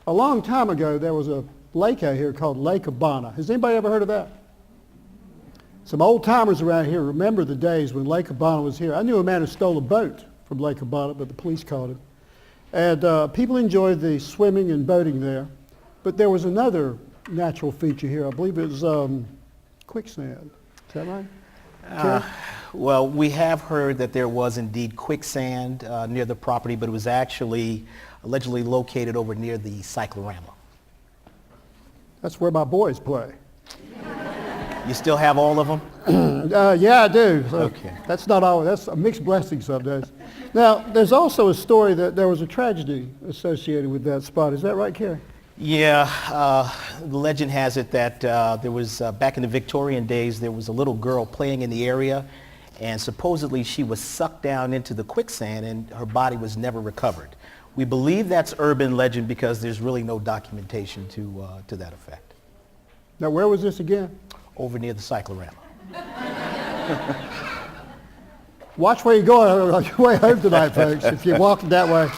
A long time ago, there was a lake out here called Lake Abana. Has anybody ever heard of that? Some old timers around here remember the days when Lake Abana was here. I knew a man who stole a boat from Lake Abana, but the police caught him. And people enjoyed the swimming and boating there. But there was another natural feature here. I believe it was quicksand. Is that right? Well, we have heard that there was indeed quicksand near the property, but it was actually allegedly located over near the cyclorama. That's where my boys play. You still have all of them? Yeah, I do. So okay. That's not all. That's a mixed blessing some days. Now, there's also a story that there was a tragedy associated with that spot. Is that right, Cary? Yeah, the legend has it that there was, back in the Victorian days, there was a little girl playing in the area, and supposedly she was sucked down into the quicksand and her body was never recovered. We believe that's urban legend because there's really no documentation to that effect. Now, where was this again? Over near the cyclorama. Watch where you're going on your way home tonight, folks, if you're walking that way.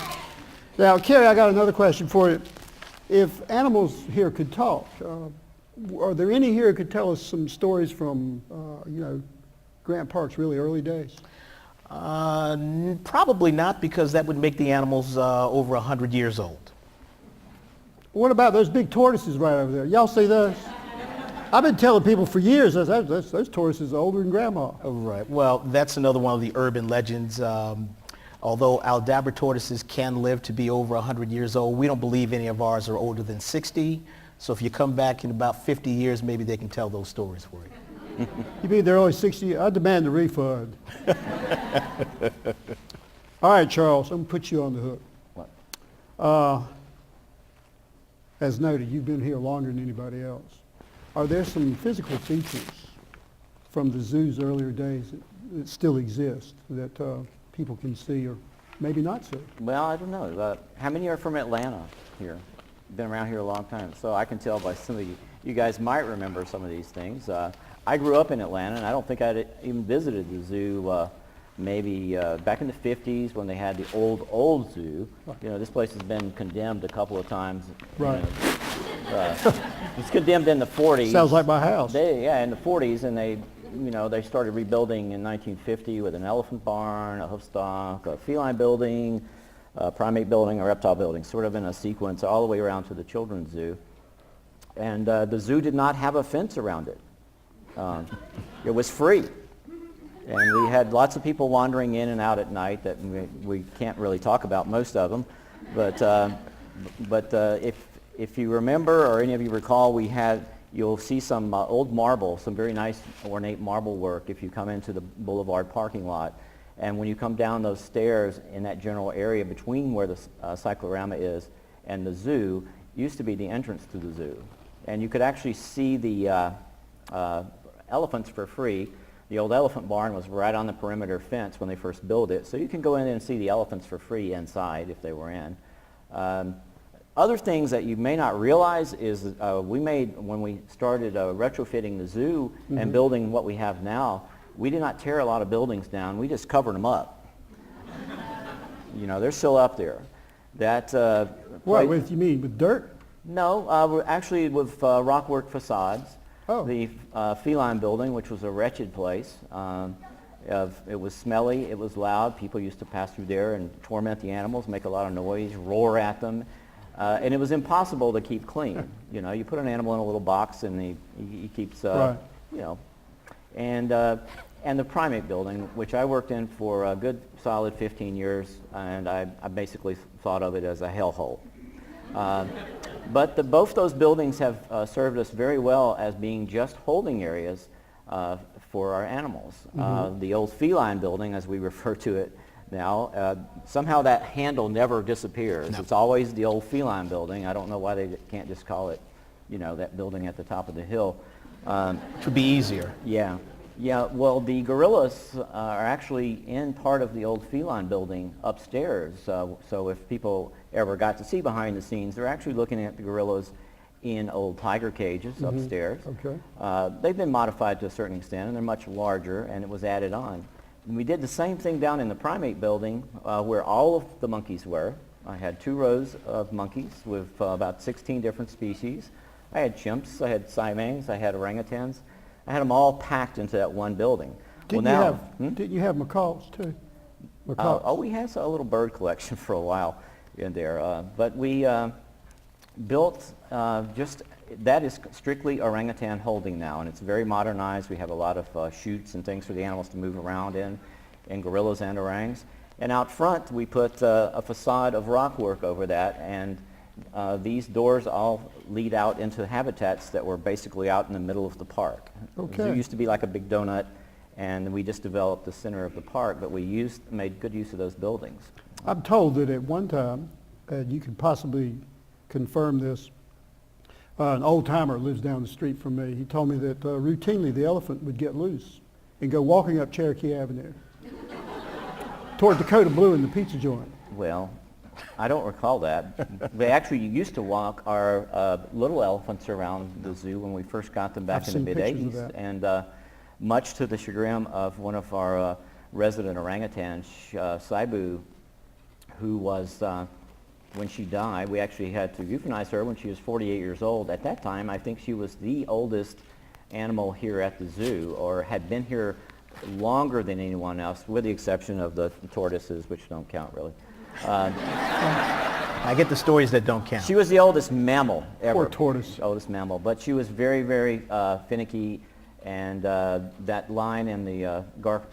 Now, Cary, I got another question for you. If animals here could talk, are there any here who could tell us some stories from, Grant Park's really early days? Probably not, because that would make the animals over 100 years old. What about those big tortoises right over there? Y'all see those? I've been telling people for years those tortoises are older than Grandma. Oh, right. Well, that's another one of the urban legends. Although Aldabra tortoises can live to be over 100 years old, we don't believe any of ours are older than 60. So if you come back in about 50 years, maybe they can tell those stories for you. You mean they're only 60? I demand a refund. All right, Charles, I'm going to put you on the hook. What? As noted, you've been here longer than anybody else. Are there some physical features from the zoo's earlier days that still exist that people can see or maybe not see? Well, I don't know. How many are from Atlanta here? Been around here a long time. So I can tell by some of you guys might remember some of these things. I grew up in Atlanta, and I don't think I'd even visited the zoo maybe back in the 50s when they had the old zoo. You know, this place has been condemned a couple of times. Right. It was condemned in the 40s. Sounds like my house. In the 40s, and they started rebuilding in 1950 with an elephant barn, a hoof stock, a feline building, a primate building, a reptile building, sort of in a sequence all the way around to the children's zoo. And the zoo did not have a fence around it. It was free. And we had lots of people wandering in and out at night that we can't really talk about, most of them. But if you remember, or any of you recall, you'll see some old marble, some very nice ornate marble work if you come into the Boulevard parking lot. And when you come down those stairs in that general area between where the cyclorama is and the zoo, used to be the entrance to the zoo. And you could actually see the elephants for free. The old elephant barn was right on the perimeter fence when they first built it. So you can go in and see the elephants for free inside if they were in. Other things that you may not realize is when we started retrofitting the zoo and building what we have now, we did not tear a lot of buildings down. We just covered them up. They're still up there. What you mean, with dirt? No, actually with rockwork facades. Oh. The feline building, which was a wretched place. It was smelly, it was loud. People used to pass through there and torment the animals, make a lot of noise, roar at them. And it was impossible to keep clean. You put an animal in a little box and he keeps, right. And the primate building, which I worked in for a good solid 15 years, and I basically thought of it as a hellhole. But both those buildings have served us very well as being just holding areas for our animals. The old feline building, as we refer to it now, somehow that handle never disappears. No. It's always the old feline building. I don't know why they can't just call it, that building at the top of the hill. It would be easier. Yeah. Well, the gorillas are actually in part of the old feline building upstairs. So if people ever got to see behind the scenes, they're actually looking at the gorillas in old tiger cages upstairs. Okay. They've been modified to a certain extent, and they're much larger, and it was added on. And we did the same thing down in the primate building where all of the monkeys were. I had 2 rows of monkeys with about 16 different species. I had chimps, I had saimangs, I had orangutans. I had them all packed into that one building. Didn't you have macaws too? Macaws. We had a little bird collection for a while in there, but we built that is strictly orangutan holding now, and it's very modernized. We have a lot of chutes and things for the animals to move around in, and gorillas and orangs. And out front, we put a facade of rock work over that, and these doors all lead out into habitats that were basically out in the middle of the park. Okay. It used to be like a big donut, and we just developed the center of the park, but we made good use of those buildings. I'm told that at one time, and you could possibly confirm this, an old-timer lives down the street from me. He told me that routinely the elephant would get loose and go walking up Cherokee Avenue toward Dakota Blue in the pizza joint. Well, I don't recall that. They actually used to walk our little elephants around the zoo when we first got them back I've in seen the pictures of mid-'80s. that. And much to the chagrin of one of our resident orangutans, Saibu, who was, when she died, we actually had to euthanize her when she was 48 years old. At that time, I think she was the oldest animal here at the zoo, or had been here longer than anyone else, with the exception of the tortoises, which don't count really. I get the stories that don't count. She was the oldest mammal ever. Poor tortoise. Oldest mammal, but she was very, very finicky, and that line in the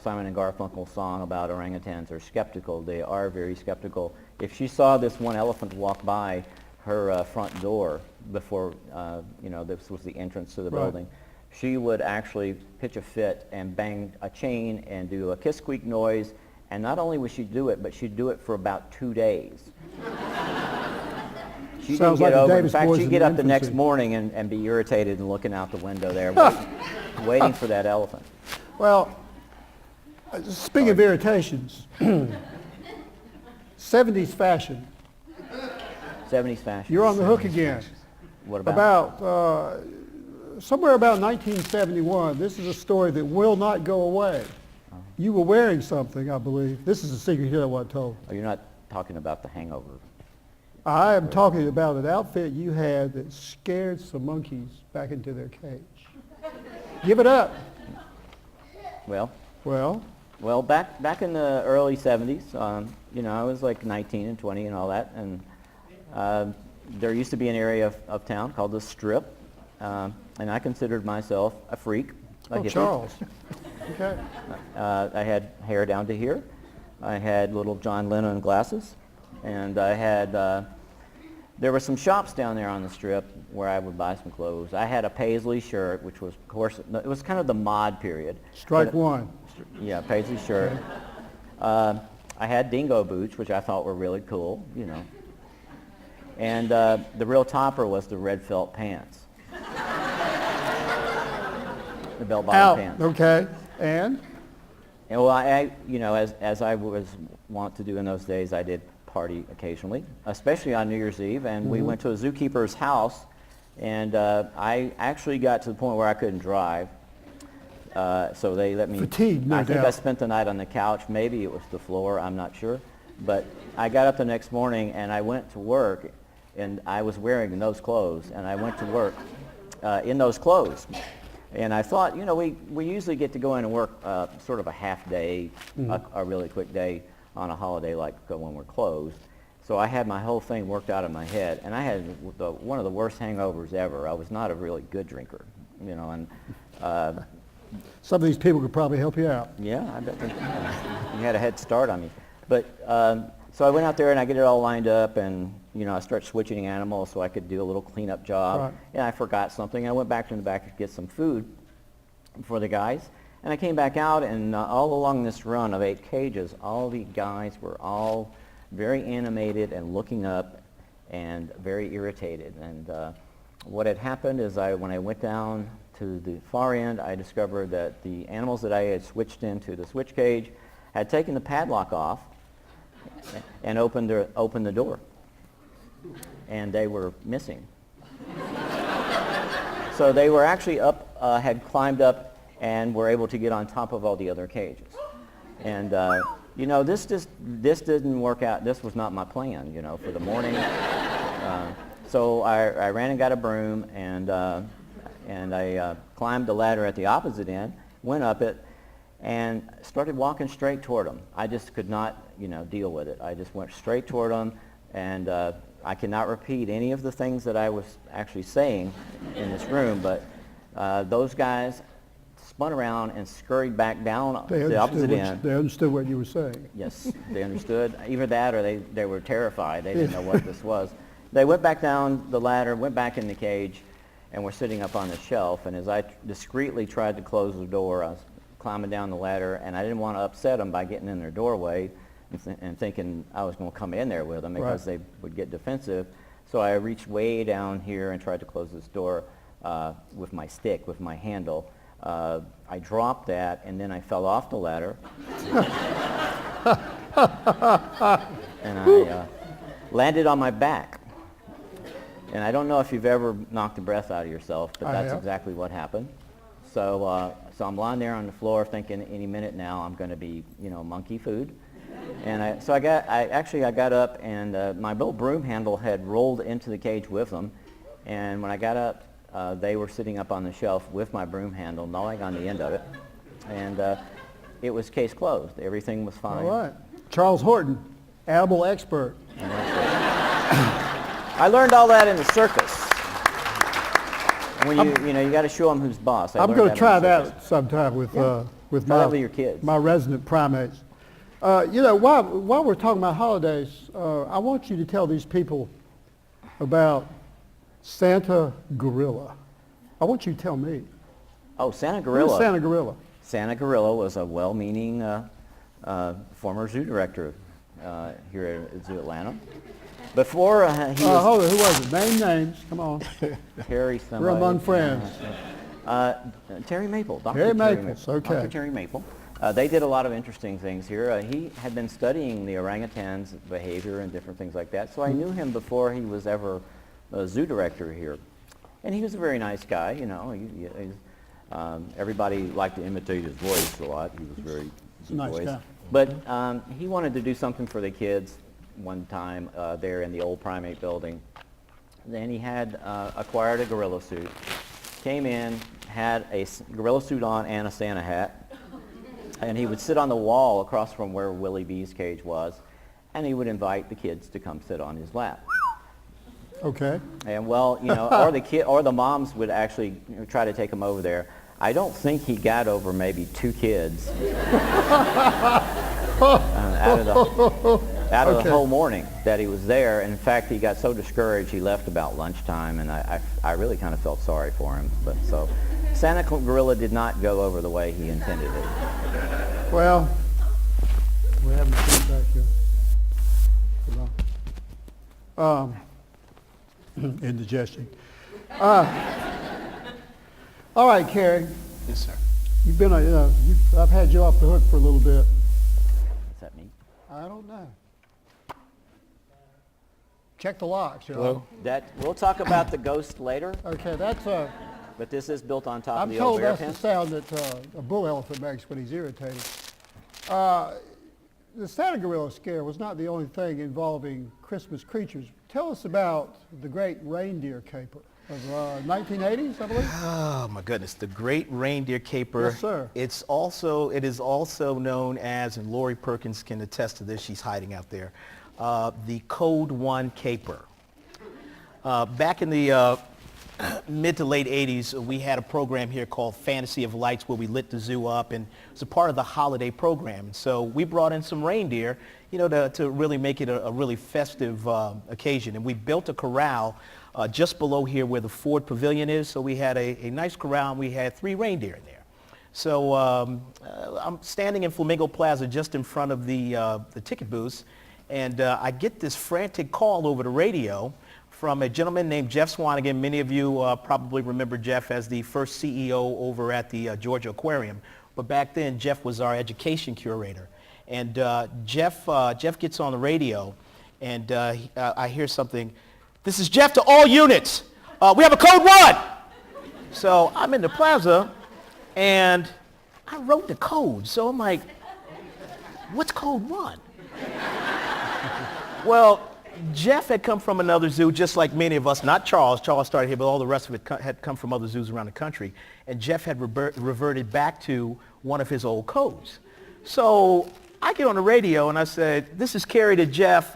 Simon and Garfunkel song about orangutans are skeptical. They are very skeptical. If she saw this one elephant walk by her front door before, this was the entrance to the building, she would actually pitch a fit and bang a chain and do a kiss squeak noise. And not only would she do it, but she'd do it for about 2 days. She Sounds didn't like get the over. In Davis fact, boys she'd in get up the infancy. next morning and be irritated and looking out the window there, waiting for that elephant. Well, speaking of irritations, 70s fashion. 70s fashion. You're on the hook again. What about? Somewhere about 1971, this is a story that will not go away. You were wearing something, I believe. This is a secret here I wasn't told. Oh, you're not talking about the Hangover. I am talking about an outfit you had that scared some monkeys back into their cage. Give it up. Well, back in the early 70s, I was like 19 and 20 and all that, and there used to be an area of town called the Strip, and I considered myself a freak. A hippie. Charles. Okay. I had hair down to here. I had little John Lennon glasses, and I had, there were some shops down there on the Strip where I would buy some clothes. I had a paisley shirt, which was, of course, it was kind of the mod period. Strike one. Yeah, paisley shirt. I had dingo boots, which I thought were really cool, And the real topper was the red felt pants. The bell-bottom pants. Okay. And Well, as I was wont to do in those days, I did party occasionally, especially on New Year's Eve, and we went to a zookeeper's house, and I actually got to the point where I couldn't drive, so they let me... Fatigued, no I think doubt. I spent the night on the couch. Maybe it was the floor, I'm not sure, but I got up the next morning, and I went to work, and I was wearing those clothes, and I went to work in those clothes. And I thought, we usually get to go in and work sort of a half day, a really quick day on a holiday like when we're closed. So I had my whole thing worked out in my head, and I had one of the worst hangovers ever. I was not a really good drinker, and some of these people could probably help you out. yeah, I bet you had a head start on me. But so I went out there and I get it all lined up, and I start switching animals so I could do a little cleanup job. Right. And I forgot something. I went back to the back to get some food for the guys, and I came back out, and all along this run of 8 cages, all the guys were all very animated and looking up and very irritated. And what had happened is when I went down to the far end, I discovered that the animals that I had switched into the switch cage had taken the padlock off and opened the door, and they were missing. So they were actually had climbed up and were able to get on top of all the other cages. And this didn't work out. This was not my plan, for the morning. So I ran and got a broom, and I climbed the ladder at the opposite end, went up it, and started walking straight toward them. I just could not, deal with it. I just went straight toward them, and I cannot repeat any of the things that I was actually saying in this room, but those guys spun around and scurried back down the opposite end. They understood what you were saying. Yes, they understood. Either that or they were terrified. They didn't know what this was. They went back down the ladder, went back in the cage, and were sitting up on the shelf. And as I discreetly tried to close the door, I was climbing down the ladder, and I didn't want to upset them by getting in their doorway and thinking I was going to come in there with them because they would get defensive. So I reached way down here and tried to close this door with my stick, with my handle. I dropped that, and then I fell off the ladder. And I landed on my back. And I don't know if you've ever knocked the breath out of yourself, but that's exactly what happened. So I'm lying there on the floor thinking any minute now I'm going to be, monkey food. And I got up, and my little broom handle had rolled into the cage with them. And when I got up, they were sitting up on the shelf with my broom handle, gnawing on the end of it. And it was case closed. Everything was fine. All right. Charles Horton, animal expert. I learned all that in the circus. When you got to show them who's boss. I'm going to try that sometime with with your kids. My resident primates. While we're talking about holidays, I want you to tell these people about Santa Gorilla. I want you to tell me. Oh, Santa Gorilla. Who's Santa Gorilla? Santa Gorilla was a well-meaning former zoo director here at Zoo Atlanta. Before he was... Hold on, who was it? Name names. Come on. Terry somebody. We're among friends. Terry Maple. Dr. Terry Maples, okay. Dr. Terry Maple. They did a lot of interesting things here. He had been studying the orangutans' behavior and different things like that, so I knew him before he was ever a zoo director here. And he was a very nice guy, everybody liked to imitate his voice a lot. He was very deep Nice voice. guy. But he wanted to do something for the kids one time there in the old primate building. Then he had acquired a gorilla suit, came in, had a gorilla suit on and a Santa hat, and he would sit on the wall across from where Willie B's cage was, and he would invite the kids to come sit on his lap. Okay. And or the moms would actually try to take him over there. I don't think he got over maybe 2 kids out of the whole morning that he was there. In fact, he got so discouraged he left about lunchtime, and I really kind of felt sorry for him. But so Santa Gorilla did not go over the way he intended it. Well, we're having feedback here. Indigestion. All right, Cary. Yes, sir. You've been I've had you off the hook for a little bit. Does that mean? I don't know. Check the locks. Hello? We'll talk about the ghost later, Okay, that's but this is built on top I'm of the old told bear that's pen. the sound that a bull elephant makes when he's irritated. The Santa Gorilla scare was not the only thing involving Christmas creatures. Tell us about the great reindeer caper of 1980s, I believe. Oh my goodness, the Great Reindeer Caper. Yes, sir. It is also known as, and Lori Perkins can attest to this, she's hiding out there, the Code 1 Caper. Back in the mid to late 80s, we had a program here called Fantasy of Lights where we lit the zoo up, and it was a part of the holiday program. So we brought in some reindeer, to really make it a really festive occasion. And we built a corral just below here where the Ford Pavilion is. So we had a nice corral, and we had 3 reindeer in there. So I'm standing in Flamingo Plaza just in front of the ticket booth, and I get this frantic call over the radio from a gentleman named Jeff Swanigan. Many of you probably remember Jeff as the first CEO over at the Georgia Aquarium. But back then, Jeff was our education curator. And Jeff gets on the radio, and I hear something. This is Jeff to all units. We have a code 1. So I'm in the plaza, and I wrote the code. So I'm like, what's code 1? Well, Jeff had come from another zoo, just like many of us, not Charles. Charles started here, but all the rest of it had come from other zoos around the country. And Jeff had reverted back to one of his old codes. So I get on the radio and I said, this is Cary to Jeff.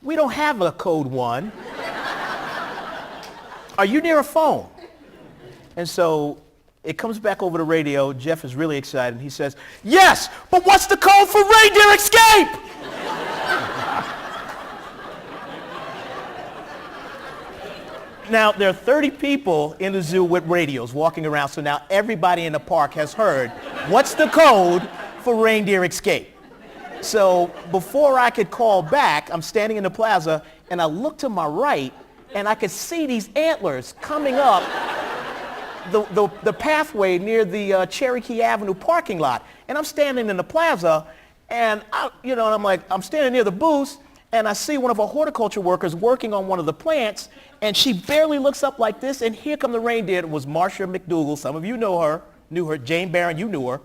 We don't have a code 1. Are you near a phone? And so it comes back over the radio. Jeff is really excited. He says, yes, but what's the code for reindeer escape? Now, there are 30 people in the zoo with radios walking around, so now everybody in the park has heard, what's the code for reindeer escape? So before I could call back, I'm standing in the plaza, and I look to my right, and I could see these antlers coming up the pathway near the Cherokee Avenue parking lot. And I'm standing in the plaza, and I'm standing near the booth, and I see one of our horticulture workers working on one of the plants, and she barely looks up like this, and here come the reindeer. It was Marcia McDougal. Some of you knew her. Jane Barron, you knew her.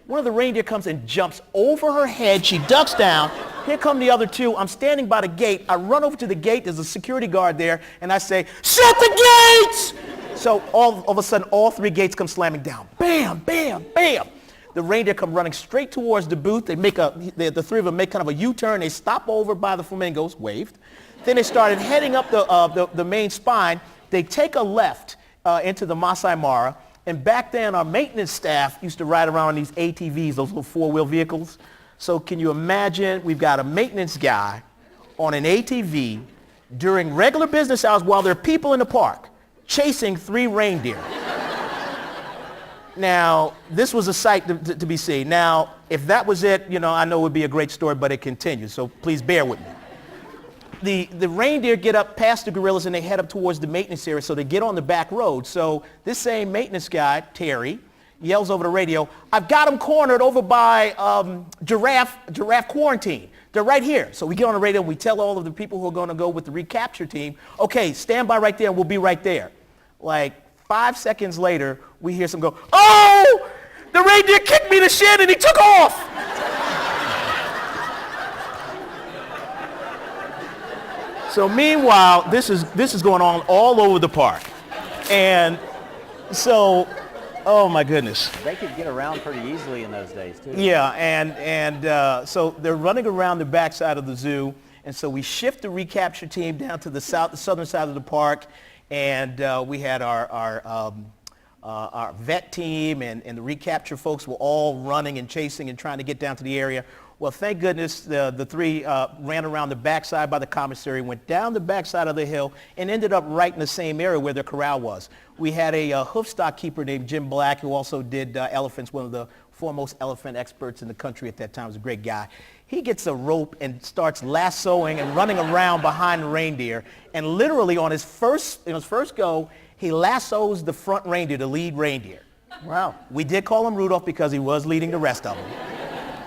One of the reindeer comes and jumps over her head. She ducks down. Here come the other two. I'm standing by the gate. I run over to the gate. There's a security guard there, and I say, shut the gates! So all of a sudden, all 3 gates come slamming down. Bam, bam, bam. The reindeer come running straight towards the booth. They the 3 of them make kind of a U-turn. They stop over by the flamingos, waved. Then they started heading up the main spine. They take a left into the Masai Mara. And back then, our maintenance staff used to ride around in these ATVs, those little 4-wheel vehicles. So can you imagine, we've got a maintenance guy on an ATV during regular business hours while there are people in the park chasing 3 reindeer. Now, this was a sight to be seen. Now, if that was it, I know it would be a great story, but it continues. So please bear with me. The reindeer get up past the gorillas and they head up towards the maintenance area, so they get on the back road. So this same maintenance guy, Terry, yells over the radio, I've got them cornered over by giraffe quarantine. They're right here. So we get on the radio and we tell all of the people who are going to go with the recapture team, okay, stand by right there and we'll be right there. Like 5 seconds later, we hear some go, oh, the reindeer kicked me in the shin and he took off. So meanwhile, this is going on all over the park. And so, oh my goodness. They could get around pretty easily in those days too. Yeah, and so they're running around the backside of the zoo. And so we shift the recapture team down to the southern side of the park. And we had our vet team and the recapture folks were all running and chasing and trying to get down to the area. Well, thank goodness the 3 ran around the backside by the commissary, went down the backside of the hill, and ended up right in the same area where their corral was. We had a hoofstock keeper named Jim Black, who also did elephants, one of the foremost elephant experts in the country at that time. He was a great guy. He gets a rope and starts lassoing and running around behind the reindeer. And literally on his first go, he lassos the front reindeer, the lead reindeer. Wow. We did call him Rudolph because he was leading the rest of them.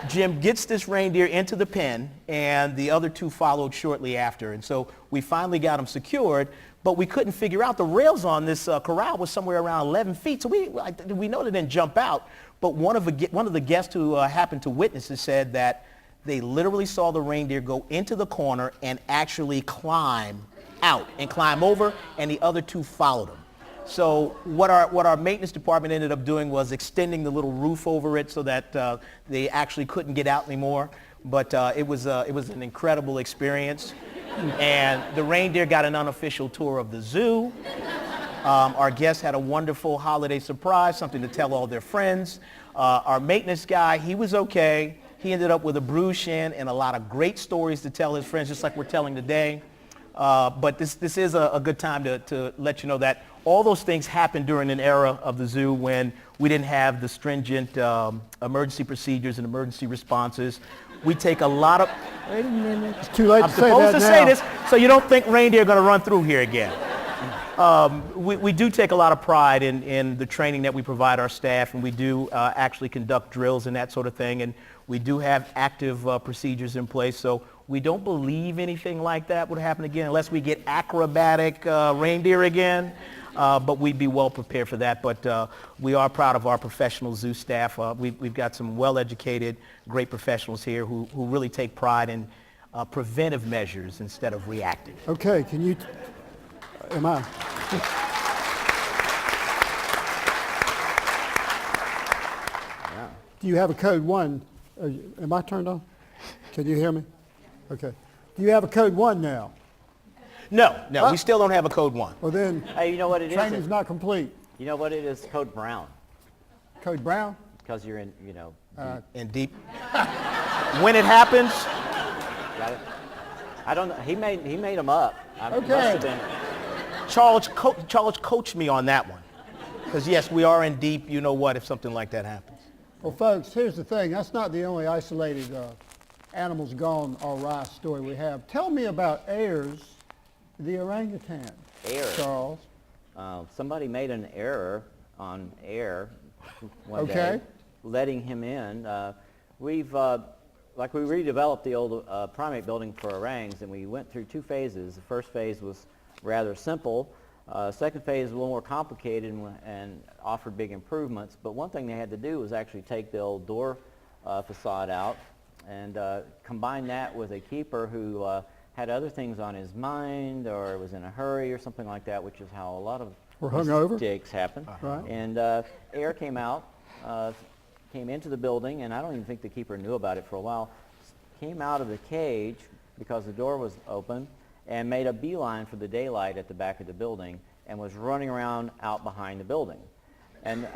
Jim gets this reindeer into the pen, and the other 2 followed shortly after. And so we finally got them secured, but we couldn't figure out the rails on this corral was somewhere around 11 feet. So we know they didn't jump out, but one of the guests who happened to witness it said that they literally saw the reindeer go into the corner and actually climb out and climb over, and the other 2 followed him. So what our maintenance department ended up doing was extending the little roof over it so that they actually couldn't get out anymore. But it was an incredible experience. And the reindeer got an unofficial tour of the zoo. Our guests had a wonderful holiday surprise, something to tell all their friends. Our maintenance guy, he was okay. He ended up with a bruised shin and a lot of great stories to tell his friends, just like we're telling today. But this is a good time to let you know that all those things happened during an era of the zoo when we didn't have the stringent emergency procedures and emergency responses. We take a lot of... Wait a minute. It's too late I'm to say that supposed to now. say this so you don't think reindeer are going to run through here again. We do take a lot of pride in the training that we provide our staff, and we do actually conduct drills and that sort of thing, and we do have active procedures in place, so we don't believe anything like that would happen again unless we get acrobatic reindeer again. but we'd be well prepared for that. But we are proud of our professional zoo staff. We've got some well-educated, great professionals here who really take pride in preventive measures instead of reactive. Okay, can you, am I? Do you have a code 1? Am I turned on? Can you hear me? Okay. Do you have a code 1 now? No, we still don't have a code 1. Well then, Hey, you know what it is? training's not complete. You know what it is? Code Brown. Code Brown? Because you're in, And deep. When it happens, got it? I don't know. He made them up. Okay. Must have been. Charles coached me on that one. Because yes, we are in deep, you know what, if something like that happens. Well, folks, here's the thing. That's not the only isolated animals gone awry story we have. Tell me about Ayers, the orangutan. Ayers. Charles. Somebody made an error on air one Okay. day, letting him in. We redeveloped the old primate building for orangs, and we went through 2 phases. The first phase was rather simple. Second phase was a little more complicated and offered big improvements. But one thing they had to do was actually take the old door facade out and combine that with a keeper who had other things on his mind or was in a hurry or something like that, which is how a lot of Or hungover. mistakes happen. Right. And air came out, came into the building, and I don't even think the keeper knew about it for a while, came out of the cage because the door was open and made a beeline for the daylight at the back of the building and was running around out behind the building. And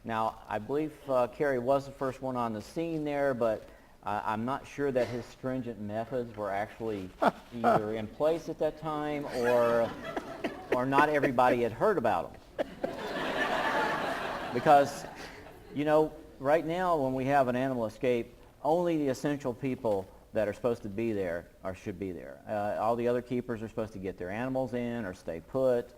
now, I believe Cary was the first one on the scene there, but I'm not sure that his stringent methods were actually either in place at that time or not everybody had heard about them. Because, right now when we have an animal escape, only the essential people that are supposed to be there should be there. All the other keepers are supposed to get their animals in or stay put.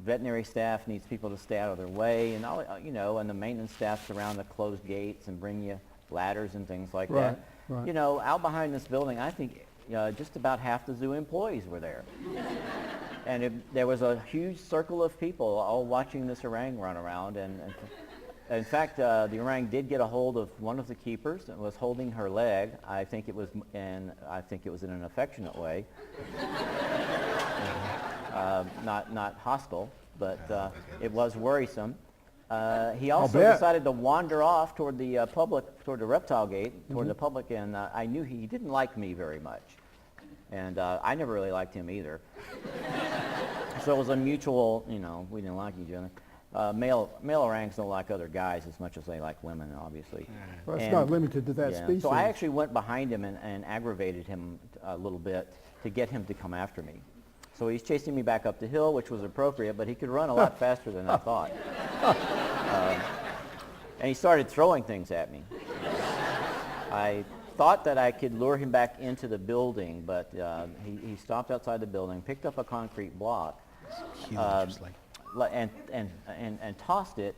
Veterinary staff needs people to stay out of their way, and and the maintenance staff surround the closed gates and bring you ladders and things like that. Right. Out behind this building, I think just about half the zoo employees were there. And there was a huge circle of people all watching this orang run around, and in fact, the orang did get a hold of one of the keepers and was holding her leg. I think it was in an affectionate way, not hostile, but it was worrisome. He also decided to wander off toward the toward the reptile gate, toward the public, and I knew he didn't like me very much, and I never really liked him either. So it was a mutual, we didn't like each other. Male orangs don't like other guys as much as they like women, obviously. Well, it's not limited to that species. So I actually went behind him and aggravated him a little bit to get him to come after me. So he's chasing me back up the hill, which was appropriate, but he could run a lot faster than I thought. And he started throwing things at me. I thought that I could lure him back into the building, but he stopped outside the building, picked up a concrete block, Huge, and tossed it,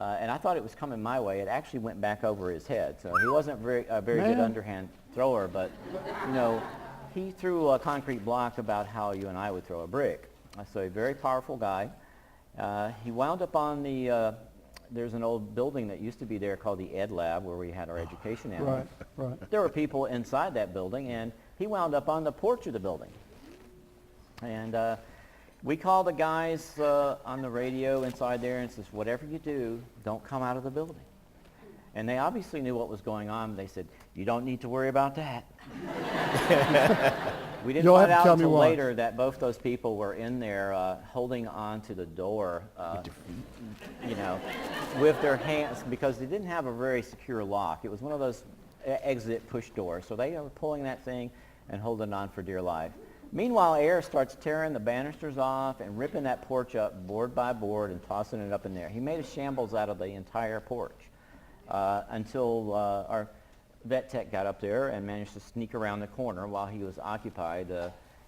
and I thought it was coming my way. It actually went back over his head, so he wasn't a very good underhand thrower, but he threw a concrete block about how you and I would throw a brick. So a very powerful guy. He wound up on there's an old building that used to be there called the Ed Lab, where we had our education animals. Right. There were people inside that building, and he wound up on the porch of the building. And we called the guys on the radio inside there and says, whatever you do, don't come out of the building. And they obviously knew what was going on. They said, you don't need to worry about that. We didn't find out until later that both those people were in there holding on to the door, with their hands, because they didn't have a very secure lock. It was one of those exit push doors. So they were pulling that thing and holding on for dear life. Meanwhile, Air starts tearing the banisters off and ripping that porch up board by board and tossing it up in there. He made a shambles out of the entire porch until our vet tech got up there and managed to sneak around the corner while he was occupied.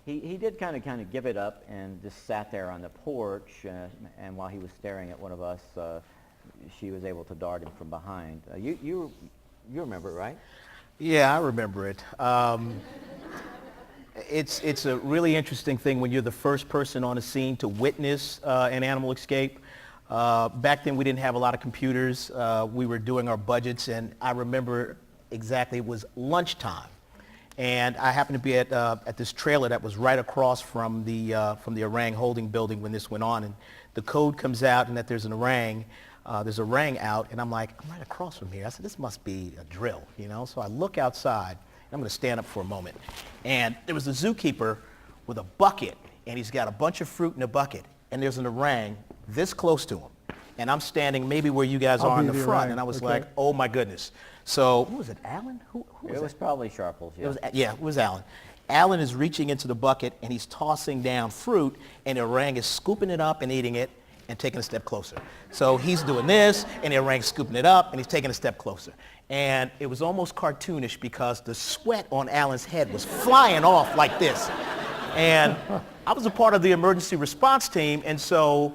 He did kind of give it up and just sat there on the porch, and while he was staring at one of us, she was able to dart him from behind. You remember it, right? Yeah, I remember it. It's a really interesting thing when you're the first person on the scene to witness an animal escape. Back then we didn't have a lot of computers. We were doing our budgets, and I remember exactly it was lunchtime. And I happened to be at this trailer that was right across from the orang holding building when this went on. And the code comes out and that there's an orang. There's a orang out, and I'm like, I'm right across from here. I said, this must be a drill, you know? So I look outside. I'm going to stand up for a moment. And there was a zookeeper with a bucket, and he's got a bunch of fruit in a bucket, and there's an orang this close to him. And I'm standing maybe where you guys are in the front, and I was like, oh my goodness. So, who was it, Alan? Who was it was probably Sharples, yeah. It was Alan. Alan is reaching into the bucket, and he's tossing down fruit, and the orang is scooping it up and eating it and taking a step closer. So he's doing this, and the orang's scooping it up, and he's taking a step closer. And it was almost cartoonish because the sweat on Alan's head was flying off like this. And I was a part of the emergency response team, and so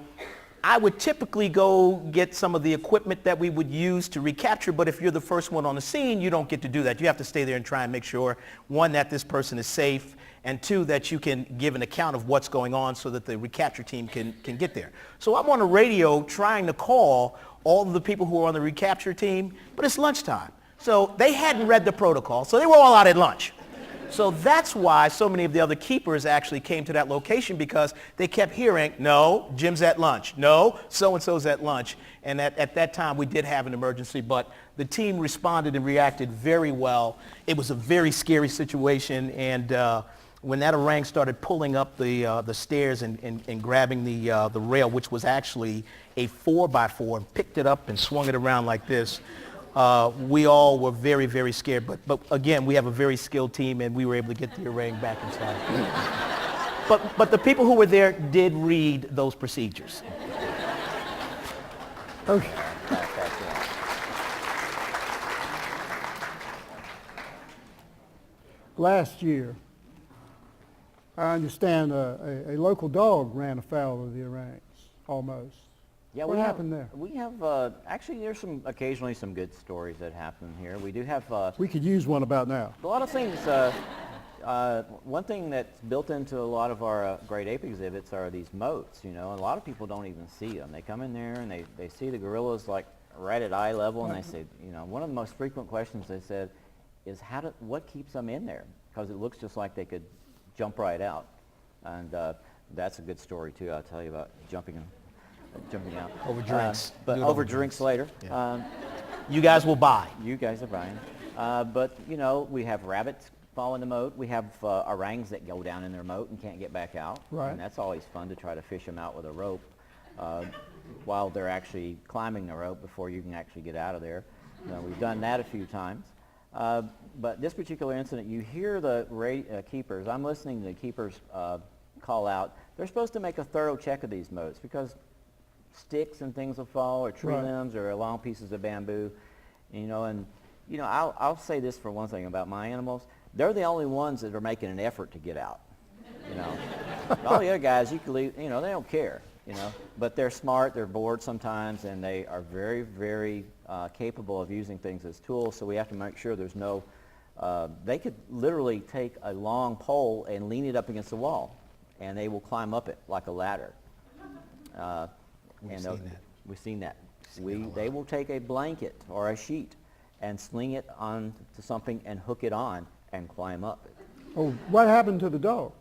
I would typically go get some of the equipment that we would use to recapture, but if you're the first one on the scene, you don't get to do that. You have to stay there and try and make sure, one, that this person is safe, and two, that you can give an account of what's going on so that the recapture team can get there. So I'm on the radio trying to call all of the people who are on the recapture team, but it's lunchtime. So they hadn't read the protocol, so they were all out at lunch. So that's why so many of the other keepers actually came to that location, because they kept hearing, no, Jim's at lunch. No, so-and-so's at lunch. And at that time, we did have an emergency, but the team responded and reacted very well. It was a very scary situation, and when that orang started pulling up the stairs and grabbing the rail, which was actually a 4x4, and picked it up and swung it around like this, we all were very, very scared. But again, we have a very skilled team, and we were able to get the orang back inside. But the people who were there did read those procedures. Okay. Last year, I understand a local dog ran afoul of the orangs, almost. Yeah, what happened there? We have, actually there's occasionally some good stories that happen here. We do have We could use one about now. a lot of things. One thing that's built into a lot of our great ape exhibits are these moats, you know, and a lot of people don't even see them. They come in there and they see the gorillas like right at eye level, and they say, you know, one of the most frequent questions they said is, what keeps them in there? Because it looks just like they could jump right out. And that's a good story too. I'll tell you about jumping out. Over drinks. But over drinks later. Yeah. You guys will buy. You guys are buying. But, you know, we have rabbits fall in the moat. We have orangs that go down in their moat and can't get back out. Right. And that's always fun to try to fish them out with a rope while they're actually climbing the rope before you can actually get out of there. We've done that a few times. But this particular incident, you hear the keepers. I'm listening to the keepers call out. They're supposed to make a thorough check of these moats because sticks and things will fall, or tree limbs, or long pieces of bamboo, and I'll say this for one thing about my animals: they're the only ones that are making an effort to get out. All the other guys, you can leave, they don't care, but they're smart, they're bored sometimes, and they are very, very capable of using things as tools. So we have to make sure there's no. They could literally take a long pole and lean it up against the wall, and they will climb up it like a ladder. We've seen that. They will take a blanket or a sheet and sling it onto something and hook it on and climb up it. Oh, what happened to the dog?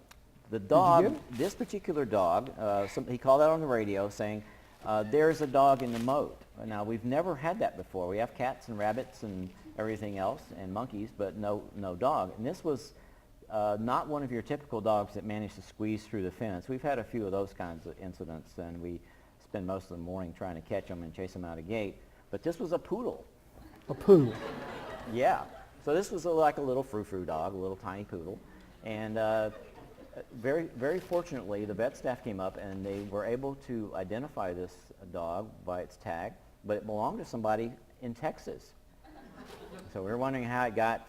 The dog, this particular dog, he called out on the radio saying, there's a dog in the moat. Now, we've never had that before. We have cats and rabbits and everything else and monkeys, but no dog. And this was not one of your typical dogs that managed to squeeze through the fence. We've had a few of those kinds of incidents, and we spend most of the morning trying to catch them and chase them out of gate. But this was a poodle. A poodle. Yeah. So this was like a little frou-frou dog, a little tiny poodle. And very, very fortunately, the vet staff came up and they were able to identify this dog by its tag, but it belonged to somebody in Texas. So we're wondering how it got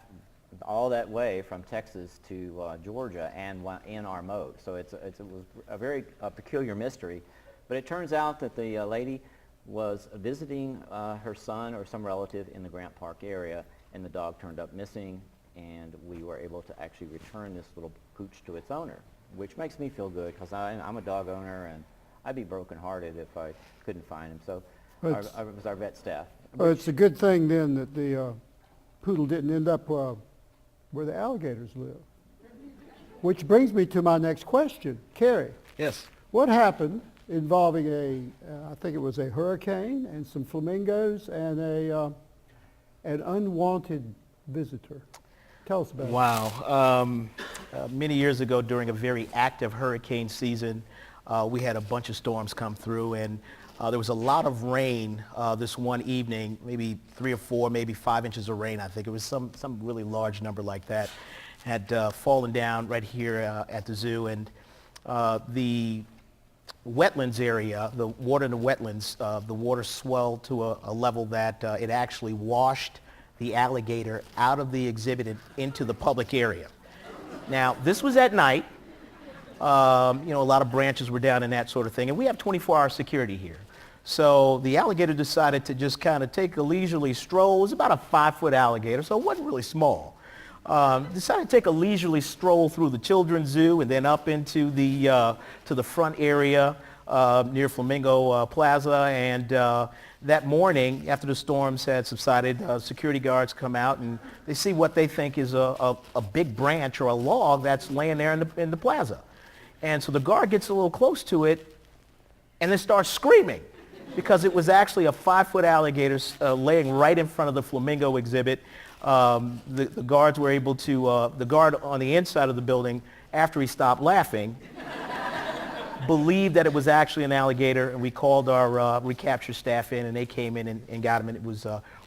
all that way from Texas to Georgia and in our moat. So it was a very peculiar mystery. But it turns out that the lady was visiting her son or some relative in the Grant Park area, and the dog turned up missing, and we were able to actually return this little pooch to its owner, which makes me feel good because I'm a dog owner and I'd be brokenhearted if I couldn't find him. So it was our vet staff. Well, it's a good thing then that the poodle didn't end up where the alligators live. Which brings me to my next question. Cary, Yes. what happened involving I think it was a hurricane and some flamingos and an unwanted visitor? Tell us about it. Wow. Many years ago during a very active hurricane season, we had a bunch of storms come through, and there was a lot of rain this one evening, maybe 3 or 4, maybe 5 inches of rain, I think. It was some really large number like that. Had fallen down right here at the zoo, and the wetlands area, the water in the wetlands, the water swelled to a level that it actually washed the alligator out of the exhibit and into the public area. Now, this was at night. A lot of branches were down and that sort of thing, and we have 24-hour security here. So the alligator decided to just kind of take a leisurely stroll. It was about a 5-foot alligator, so it wasn't really small. Decided to take a leisurely stroll through the children's zoo and then up into the to the front area near Flamingo Plaza. And that morning, after the storms had subsided, security guards come out and they see what they think is a big branch or a log that's laying there in the plaza. And so the guard gets a little close to it and then starts screaming because it was actually a 5-foot alligator laying right in front of the flamingo exhibit. The guards were able to, the guard on the inside of the building, after he stopped laughing, believed that it was actually an alligator, and we called our recapture staff in, and they came in and got him, and it was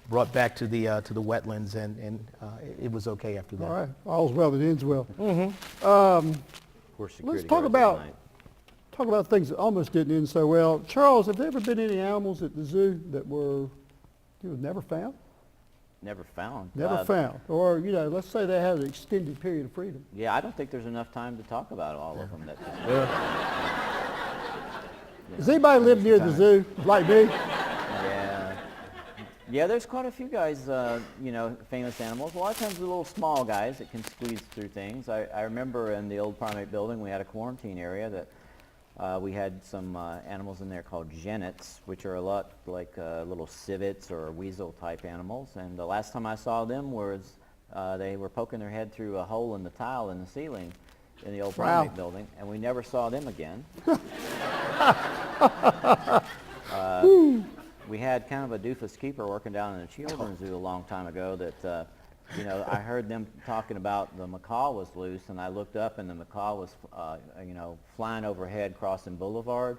brought back to the wetlands, and it was okay after that. All right. All's well that ends well. Poor security Let's talk guards about at night. things that almost didn't end so well. Charles, have there ever been any animals at the zoo that were never found? Never found. Never found. Or, let's say they had an extended period of freedom. Yeah, I don't think there's enough time to talk about all of them. Does anybody live near the zoo like me? Yeah, there's quite a few guys, famous animals. A lot of times the little small guys that can squeeze through things. I remember in the old primate building we had a quarantine area that we had some animals in there called genets, which are a lot like little civets or weasel type animals. And the last time I saw them was they were poking their head through a hole in the tile in the ceiling in the old primate building, and we never saw them again. We had kind of a doofus keeper working down in the children's zoo a long time ago that, I heard them talking about the macaw was loose, and I looked up and the macaw was, flying overhead crossing Boulevard.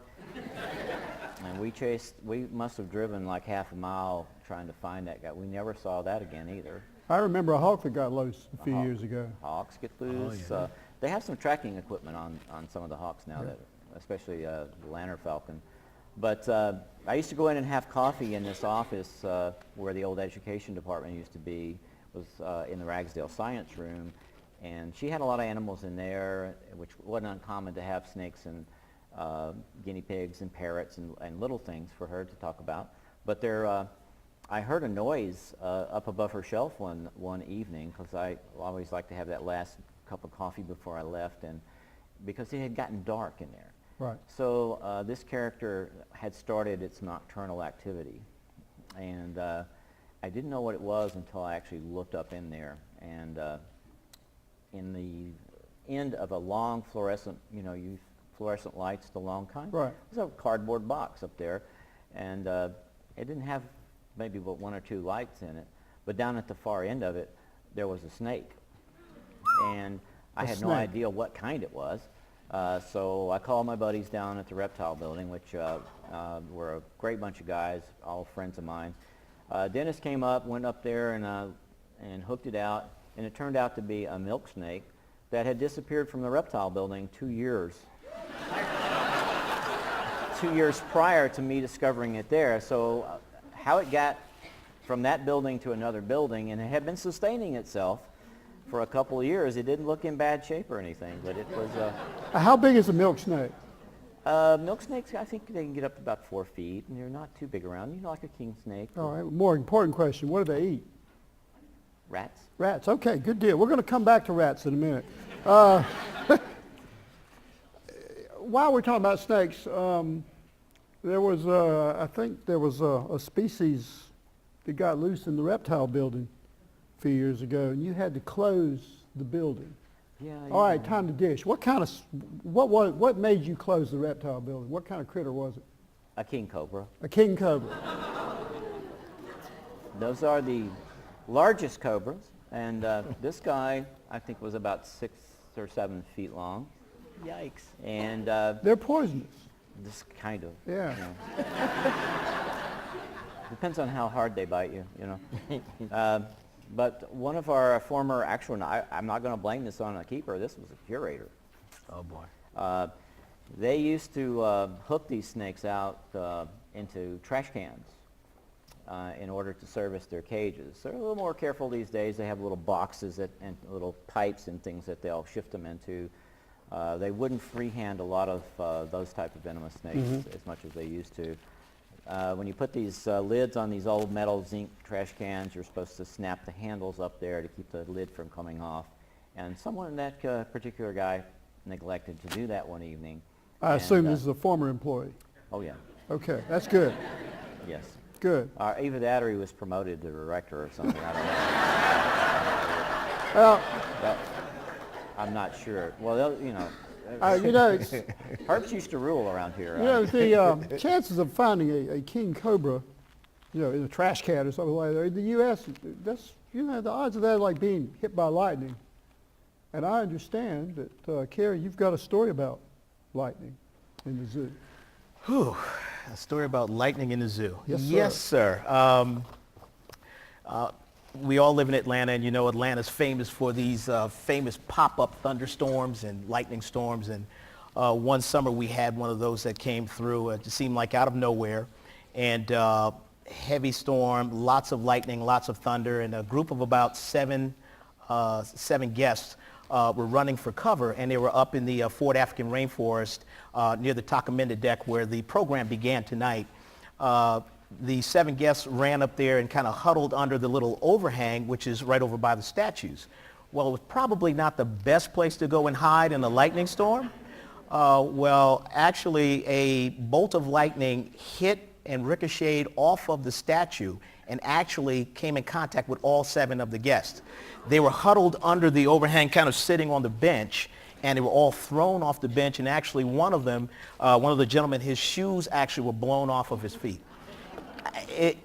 And we must have driven like half a mile trying to find that guy. We never saw that again either. I remember a hawk that got loose a few years ago. Hawks get loose. They have some tracking equipment on some of the hawks now, that, especially the Lanner falcon. But I used to go in and have coffee in this office where the old education department used to be, was in the Ragsdale Science Room. And she had a lot of animals in there, which wasn't uncommon to have snakes and guinea pigs and parrots and little things for her to talk about. But I heard a noise up above her shelf one evening, because I always like to have that last cup of coffee before I left, and because it had gotten dark in there. Right. So this character had started its nocturnal activity, and I didn't know what it was until I actually looked up in there, and in the end of a long fluorescent, fluorescent lights, the long kind. Right. There's a cardboard box up there, and it didn't have maybe but 1 or 2 lights in it, but down at the far end of it, there was a snake, and I had no idea what kind it was. So I called my buddies down at the reptile building, which were a great bunch of guys, all friends of mine. Dennis came up, went up there and hooked it out, and it turned out to be a milk snake that had disappeared from the reptile building 2 years. 2 years prior to me discovering it there. So how it got from that building to another building, and it had been sustaining itself for a couple of years. It didn't look in bad shape or anything, but it was... How big is a milk snake? Milk snakes, I think they can get up to about 4 feet, and they're not too big around, like a king snake. All right. More important question, what do they eat? Rats? Rats, okay, good deal. We're going to come back to rats in a minute. While we're talking about snakes, there was, I think there was a species that got loose in the reptile building a few years ago, and you had to close the building. Yeah. All right, time to dish. What made you close the reptile building? What kind of critter was it? A king cobra. A king cobra. Those are the largest cobras, and this guy, I think, was about 6 or 7 feet long. Yikes. And They're poisonous. this kind of. Yeah. You know. Depends on how hard they bite you, you know. But one of our former, actually, I'm not going to blame this on a keeper. This was a curator. Oh, boy. They used to hook these snakes out into trash cans in order to service their cages. They're a little more careful these days. They have little boxes and little pipes and things that they'll shift them into. They wouldn't freehand a lot of those type of venomous snakes as much as they used to. When you put these lids on these old metal zinc trash cans, you're supposed to snap the handles up there to keep the lid from coming off. And that particular guy neglected to do that one evening. I assume this is a former employee. Oh, yeah. Okay, that's good. Yes. Good. Either that or he was promoted to director or something. I don't know. Well, But I'm not sure. Well, you know, it's, Herbs used to rule around here. you know, the chances of finding a king cobra, in a trash can or something like that, in the U.S., that's, the odds of that are like being hit by lightning. And I understand that, Cary, you've got a story about lightning in the zoo. Whew. A story about lightning in the zoo. Yes, sir. Yes, sir. We all live in Atlanta, and Atlanta's famous for these famous pop-up thunderstorms and lightning storms. And one summer we had one of those that came through. It just seemed like out of nowhere. And heavy storm, lots of lightning, lots of thunder, and a group of about seven guests were running for cover, and they were up in the Fort African rainforest near the Takamenda deck where the program began tonight. The 7 guests ran up there and kind of huddled under the little overhang, which is right over by the statues. Well, it was probably not the best place to go and hide in a lightning storm. Actually, a bolt of lightning hit and ricocheted off of the statue and actually came in contact with all 7 of the guests. They were huddled under the overhang, kind of sitting on the bench, and they were all thrown off the bench, and actually one of the gentlemen, his shoes actually were blown off of his feet.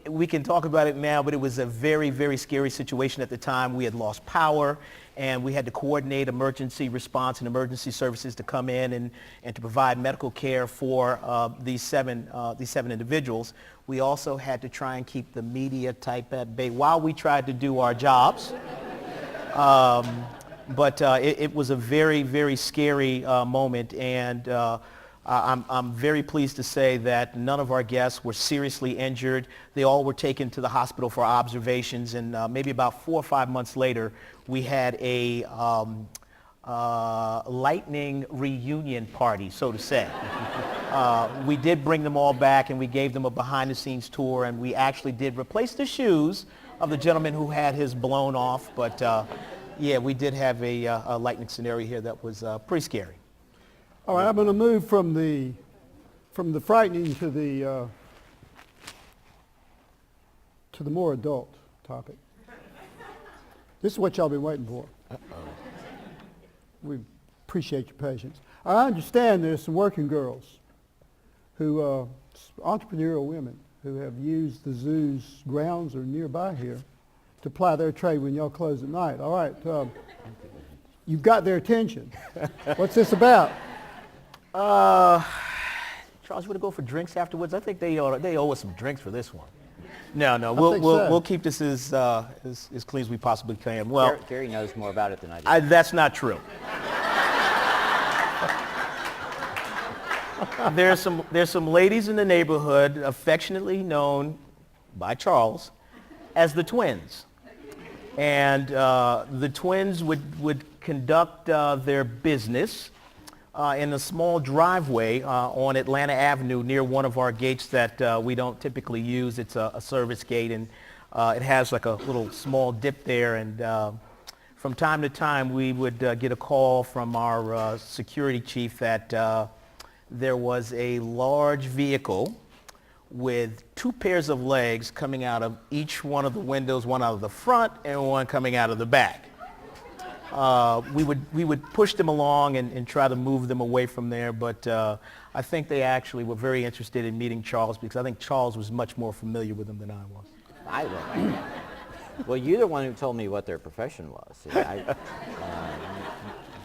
We can talk about it now, but it was a very, very scary situation at the time. We had lost power, and we had to coordinate emergency response and emergency services to come in and to provide medical care for these seven individuals. We also had to try and keep the media type at bay while we tried to do our jobs. But it was a very, very scary moment, and I'm very pleased to say that none of our guests were seriously injured. They all were taken to the hospital for observations, and maybe about 4 or 5 months later, we had a lightning reunion party, so to say. We did bring them all back, and we gave them a behind-the-scenes tour, and we actually did replace the shoes of the gentleman who had his blown off. But yeah, we did have a lightning scenario here that was pretty scary. All right, I'm going to move from the frightening to the more adult topic. This is what y'all been waiting for. We appreciate your patience. I understand there's some working girls who, entrepreneurial women, who have used the zoo's grounds or nearby here to ply their trade when y'all close at night. All right, you've got their attention. What's this about? Charles, you want to go for drinks afterwards? I think they owe us some drinks for this one. No, we'll keep this as clean as we possibly can. Well, Cary knows more about it than I do. That's not true. There's some ladies in the neighborhood affectionately known by Charles as the twins. And the twins would conduct their business in a small driveway on Atlanta Avenue near one of our gates that we don't typically use. It's a service gate, and It has like a little small dip there, and from time to time we would get a call from our security chief that there was a large vehicle with two pairs of legs coming out of each one of the windows, one out of the front and one coming out of the back. We would push them along and try to move them away from there, but I think they actually were very interested in meeting Charles, because I think Charles was much more familiar with them than I was. I don't know. Well, you're the one who told me what their profession was. See,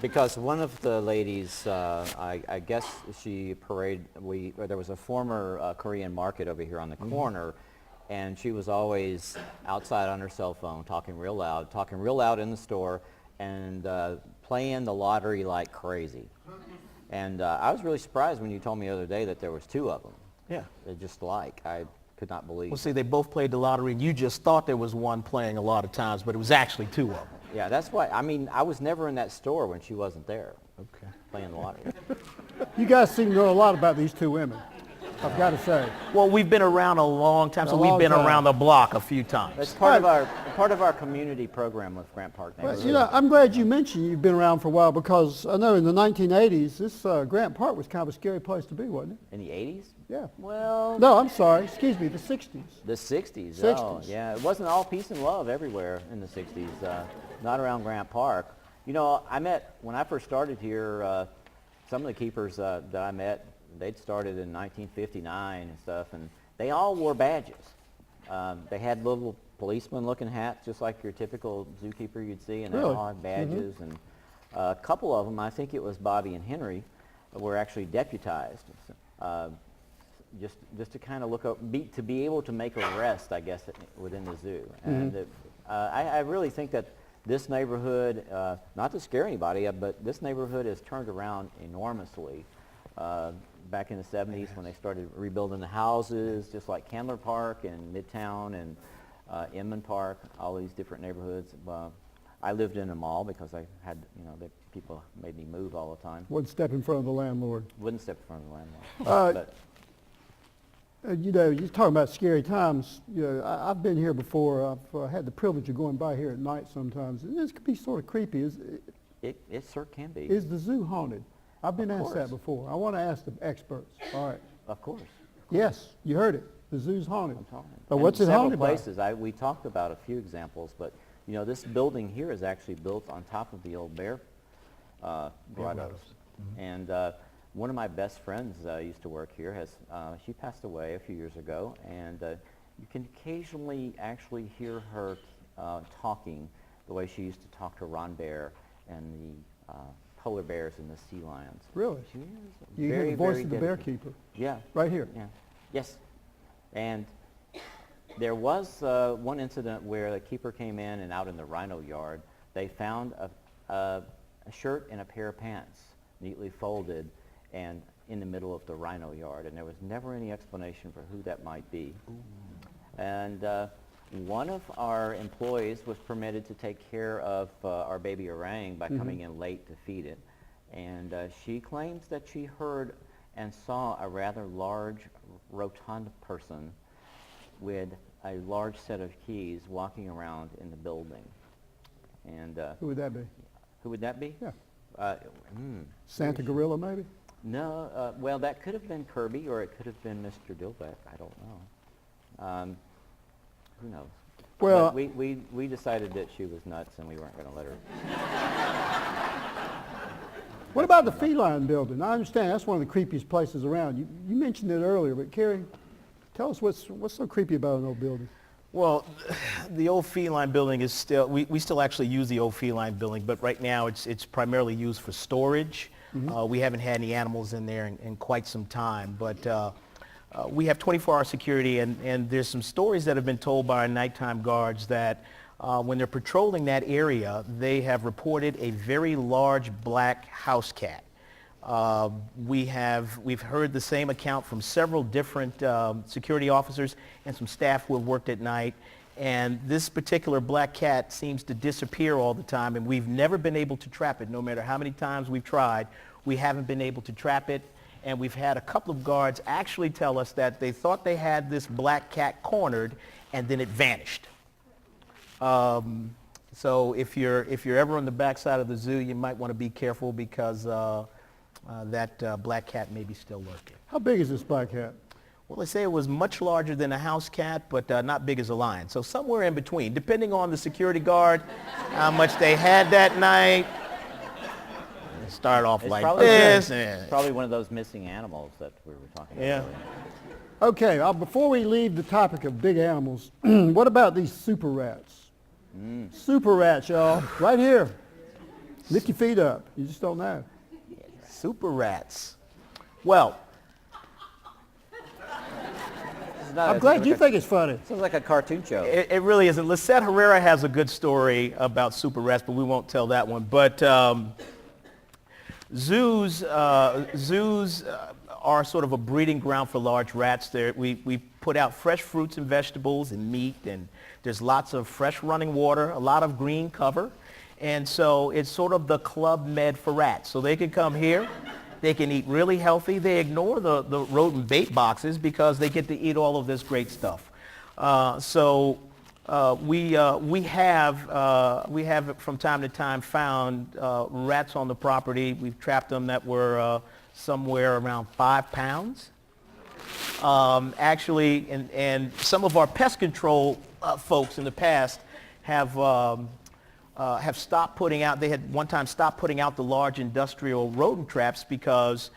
because one of the ladies, I guess she there was a former Korean market over here on the corner, and she was always outside on her cell phone talking real loud in the store, and playing the lottery like crazy. And I was really surprised when you told me the other day that there was two of them. Yeah. They're just like, I could not believe. Well, see, they both played the lottery, and you just thought there was one playing a lot of times, but it was actually two of them. Yeah, that's why, I mean, I was never in that store when she wasn't there. Okay. Playing the lottery. You guys seem to know a lot about these two women, I've got to say. Well, we've been around a long time, so we've been around the block a few times. It's part of our community program with Grant Park Well, Neighborhood. you know, I'm glad you mentioned you've been around for a while, because I know in the 1980s, this Grant Park was kind of a scary place to be, wasn't it? In the 80s? Yeah. Well, No, I'm sorry. Excuse me, the 60s. the 60s. 60s. Oh, yeah. It wasn't all peace and love everywhere in the 60s. Not around Grant Park. You know, when I first started here, some of the keepers that I met, they'd started in 1959 and stuff, and they all wore badges. They had little policeman-looking hats, just like your typical zookeeper you'd see, and they Really? all had badges. And a couple of them, I think it was Bobby and Henry, were actually deputized, just to kind of look up, to be able to make arrests, I guess, within the zoo. And I really think that this neighborhood, not to scare anybody, but this neighborhood has turned around enormously. Back in the 70s when they started rebuilding the houses, just like Candler Park and Midtown and Inman Park, all these different neighborhoods. I lived in them all because I had, people made me move all the time. Wouldn't step in front of the landlord. Wouldn't step in front of the landlord. You know, you're talking about scary times. You know, I've been here before. I've had the privilege of going by here at night sometimes. And this can be sort of creepy. It sure can be. Is the zoo haunted? I've been asked that course. before. I want to ask the experts. All right. Of course. Yes, you heard it. The zoo's haunted. I'm talking. But And what's it haunted several by? places. We talked about a few examples, but this building here is actually built on top of the old bear grottos. And one of my best friends used to work here. She passed away a few years ago, and you can occasionally actually hear her talking the way she used to talk to Ron Bear and the polar bears and the sea lions. Really? She is You hear very, the voice very of the bear dedicated. keeper Yeah. right here. Yeah. Yes. And there was one incident where the keeper came in, and out in the rhino yard, they found a shirt and a pair of pants neatly folded and in the middle of the rhino yard, and there was never any explanation for who that might be. And one of our employees was permitted to take care of our baby orang by coming in late to feed it. And she claims that she heard and saw a rather large, rotund person with a large set of keys walking around in the building. And Who would that be? who would that be? Yeah. Santa Gorilla, maybe? No, well, that could have been Kirby, or it could have been Mr. Dilbeck. I don't know. Who knows? Well, But we decided that she was nuts, and we weren't going to let her. what about the feline building? I understand that's one of the creepiest places around. You mentioned it earlier, but Cary, tell us what's so creepy about an old building. Well, the old feline building is still, we still actually use the old feline building, but right now it's primarily used for storage. We haven't had any animals in there in quite some time, but we have 24-hour security, and there's some stories that have been told by our nighttime guards that when they're patrolling that area, they have reported a very large black house cat. We've heard the same account from several different security officers and some staff who have worked at night. And this particular black cat seems to disappear all the time, and we've never been able to trap it. No matter how many times we've tried, we haven't been able to trap it. And we've had a couple of guards actually tell us that they thought they had this black cat cornered, and then it vanished. So if you're ever on the backside of the zoo, you might want to be careful because that black cat may be still lurking. How big is this black cat? Well, they say it was much larger than a house cat, but not big as a lion. So somewhere in between, depending on the security guard, how much they had that night. Start off It's like probably, this. it's probably one of those missing animals that we were talking about Yeah. earlier. Okay, before we leave the topic of big animals, what about these super rats? Super rats, y'all, right here. Lift your feet up. You just don't know. Super rats. Well, I'm glad you think it's funny. Sounds like a cartoon show. it really isn't. Lisette Herrera has a good story about super rats, but we won't tell that one. But zoos are sort of a breeding ground for large rats. We put out fresh fruits and vegetables and meat, and there's lots of fresh running water, a lot of green cover. And so it's sort of the Club Med for rats. So they can come here. They can eat really healthy. They ignore the rodent bait boxes because they get to eat all of this great stuff. We have from time to time found rats on the property. We've trapped them that were somewhere around 5 pounds. Actually, and some of our pest control folks in the past have stopped putting out, they had one time stopped putting out the large industrial rodent traps because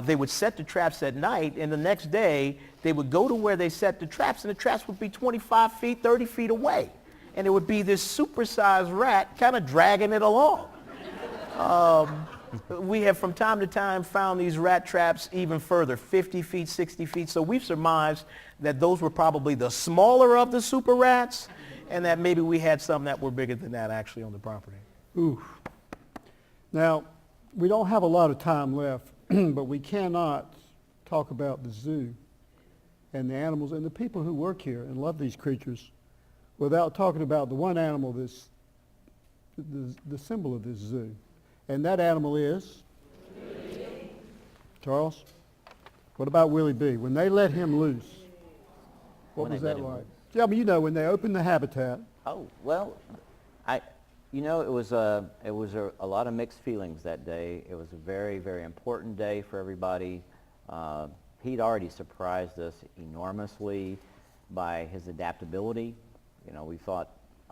they would set the traps at night, and the next day they would go to where they set the traps, and the traps would be 25 feet, 30 feet away. And it would be this supersized rat kind of dragging it along. We have from time to time found these rat traps even further, 50 feet, 60 feet. So we've surmised that those were probably the smaller of the super rats, and that maybe we had some that were bigger than that actually on the property. Ooh. Now, we don't have a lot of time left, but we cannot talk about the zoo and the animals and the people who work here and love these creatures without talking about the one animal that's the symbol of this zoo. And that animal is? Charles? What about Willie B? When they let him loose, what When was they let that him like? loose. Yeah, I mean, you know, when they opened the habitat. Oh, well, it was a lot of mixed feelings that day. It was a very, very important day for everybody. He'd already surprised us enormously by his adaptability. You know,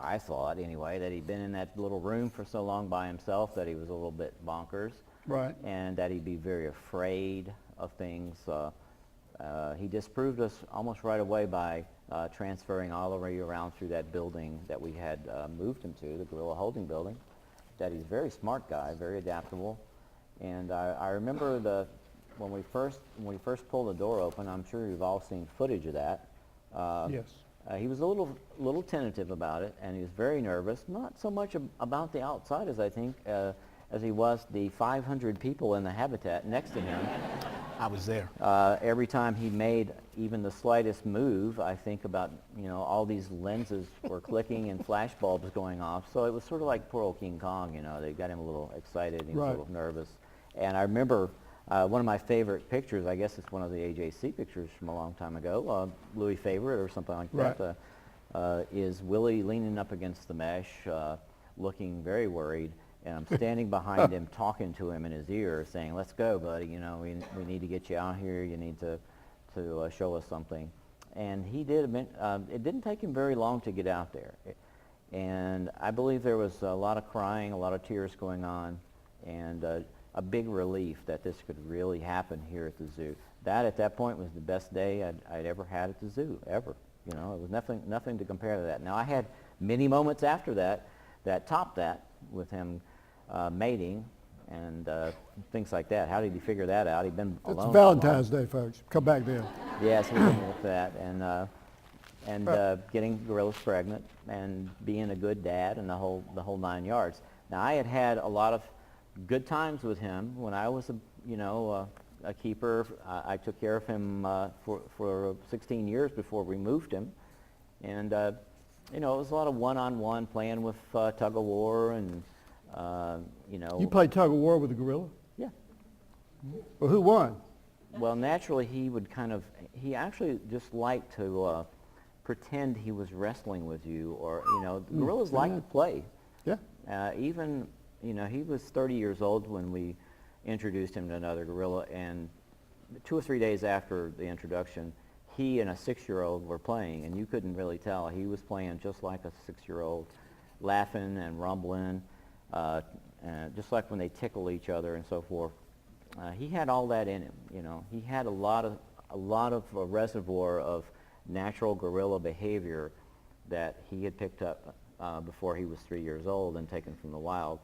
I thought anyway, that he'd been in that little room for so long by himself that he was a little bit bonkers. Right. And that he'd be very afraid of things. He disproved us almost right away by transferring all the way around through that building that we had moved him to, the gorilla holding building, that he's a very smart guy, very adaptable. And I remember when we first pulled the door open, I'm sure you've all seen footage of that. Yes. He was a little tentative about it, and he was very nervous, not so much about the outside as I think as he was the 500 people in the habitat next to him. I was there. Every time he made even the slightest move, I think about, all these lenses were clicking and flash bulbs going off. So it was sort of like poor old King Kong, they got him a little excited and he was Right. a little nervous. And I remember one of my favorite pictures, I guess it's one of the AJC pictures from a long time ago, Louis Favorite or something like that, is Willie leaning up against the mesh, looking very worried. And I'm standing behind him, talking to him in his ear, saying, "Let's go, buddy. We need to get you out here. You need to show us something." And he did. It didn't take him very long to get out there. And I believe there was a lot of crying, a lot of tears going on, and a big relief that this could really happen here at the zoo. That, at that point, was the best day I'd ever had at the zoo, ever. It was nothing to compare to that. Now, I had many moments after that topped that, with him mating and things like that. How did he figure that out? He'd been alone. It's for a Valentine's Day, folks. Come back then. while. Yes, we did with that, and getting gorillas pregnant and being a good dad and the whole 9 yards. Now, I had a lot of good times with him when I was a keeper. I took care of him for 16 years before we moved him, and it was a lot of one-on-one playing with tug-of-war and, You played tug of war with the gorilla? Yeah. Well, who won? Well, naturally, he actually just liked pretend he was wrestling with you, or, gorillas like to play. Yeah. Even, he was 30 years old when we introduced him to another gorilla, and 2 or 3 days after the introduction, he and a 6-year-old were playing, and you couldn't really tell. He was playing just like a 6-year-old, laughing and rumbling, just like when they tickle each other and so forth. He had all that in him. He had a lot of a reservoir of natural gorilla behavior that he had picked up before he was 3 years old and taken from the wild,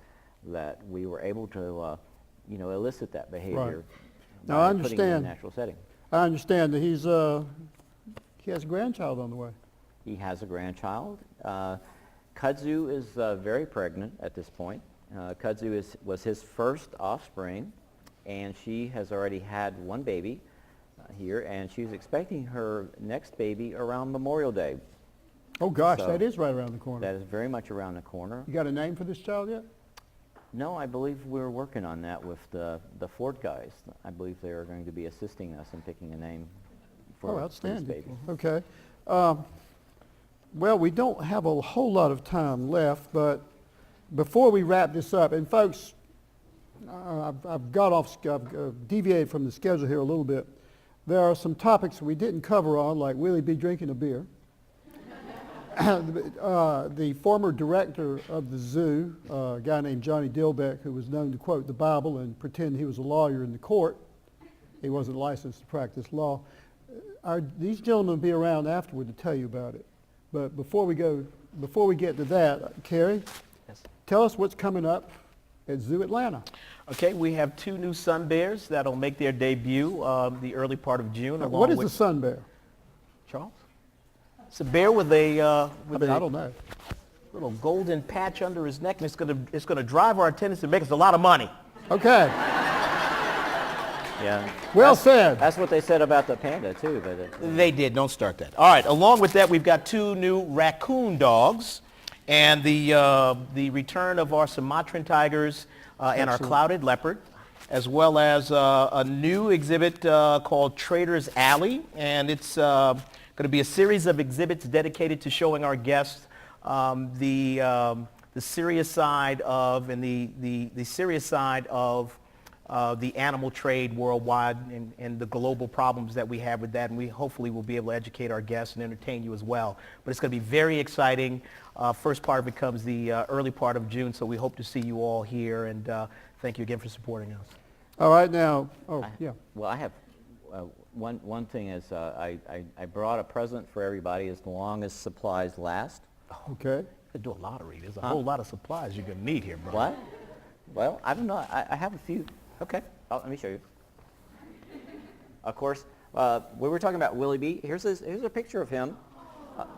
that we were able to elicit that behavior. Right. Now I by putting him in a understand. natural setting. I understand that he has a grandchild on the way. He has a grandchild. Kudzu is very pregnant at this point. Kudzu was his first offspring, and she has already had one baby here, and she's expecting her next baby around Memorial Day. Oh gosh, So that is right around the corner. That is very much around the corner. You got a name for this child yet? No, I believe we're working on that with the Ford guys. I believe they are going to be assisting us in picking a name for Oh, this outstanding. baby. Okay. Well, we don't have a whole lot of time left, but before we wrap this up, and folks, I've deviated from the schedule here a little bit. There are some topics we didn't cover on, like Willie B. drinking a beer. The former director of the zoo, a guy named Johnny Dilbeck, who was known to quote the Bible and pretend he was a lawyer in the court. He wasn't licensed to practice law. These gentlemen will be around afterward to tell you about it. But before we get to that, Cary, Yes. tell us what's coming up at Zoo Atlanta. Okay, we have 2 new sun bears that'll make their debut the early part of June. What is with a sun bear? Charles? It's a bear with a I don't know. little golden patch under his neck, and it's gonna drive our attendance and make us a lot of money. Okay. Yeah. Well said. That's what they said about the panda too, but They did. Don't start that. All right. Along with that, we've got 2 new raccoon dogs, and the return of our Sumatran tigers and our Excellent. clouded leopard, as well as a new exhibit called Traitors Alley, and it's going to be a series of exhibits dedicated to showing our guests the serious side of the serious side of the animal trade worldwide and the global problems that we have with that, and we hopefully will be able to educate our guests and entertain you as well. But it's going to be very exciting. First part of it comes the early part of June, so we hope to see you all here, and thank you again for supporting us. All right, now, yeah. Well, I have one thing is I brought a present for everybody as long as supplies last. Okay. You could do a lottery. There's a whole lot of supplies you're going to need here, bro. What? Well, I don't know. I have a few. Okay, let me show you. Of course, we were talking about Willie B. Here's a picture of him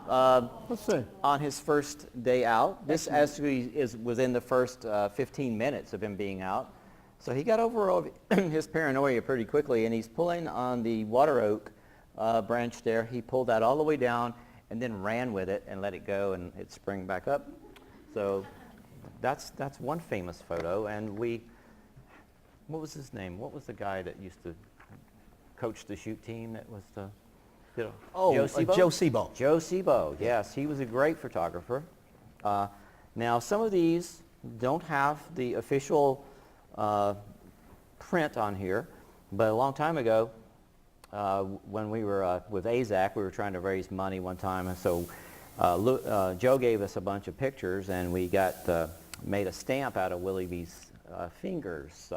Let's see. on his first day out. This actually is within the first 15 minutes of him being out. So he got over his paranoia pretty quickly, and he's pulling on the water oak branch there. He pulled that all the way down and then ran with it and let it go, and it sprang back up. So that's one famous photo. And what was his name? What was the guy that used to coach the shoot team that was the... Joe Sebo. Joe Sebo, yes. He was a great photographer. Now, some of these don't have the official print on here, but a long time ago, when we were with AZAC, we were trying to raise money one time, and so Joe gave us a bunch of pictures, and we made a stamp out of Willie B's fingers.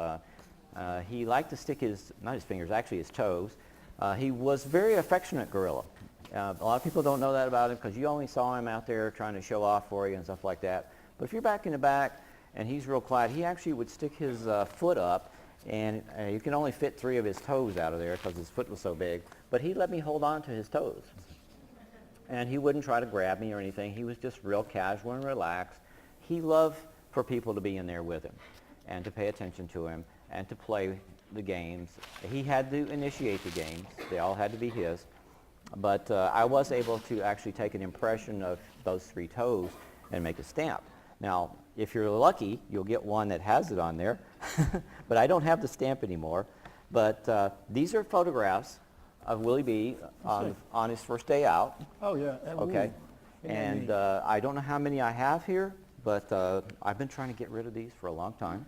He liked to stick not his fingers, actually his toes. He was very affectionate gorilla. A lot of people don't know that about him because you only saw him out there trying to show off for you and stuff like that. But if you're back in the back and he's real quiet, he actually would stick his foot up, and you can only fit 3 of his toes out of there because his foot was so big. But he let me hold on to his toes. And he wouldn't try to grab me or anything. He was just real casual and relaxed. He loved for people to be in there with him and to pay attention to him and to play the games. He had to initiate the games. They all had to be his. But I was able to actually take an impression of those 3 toes and make a stamp. Now, if you're lucky, you'll get one that has it on there. But I don't have the stamp anymore. But these are photographs of Willie B. on his first day out. Oh, yeah. Okay. Ooh. Isn't that And neat? I don't know how many I have here, but I've been trying to get rid of these for a long time.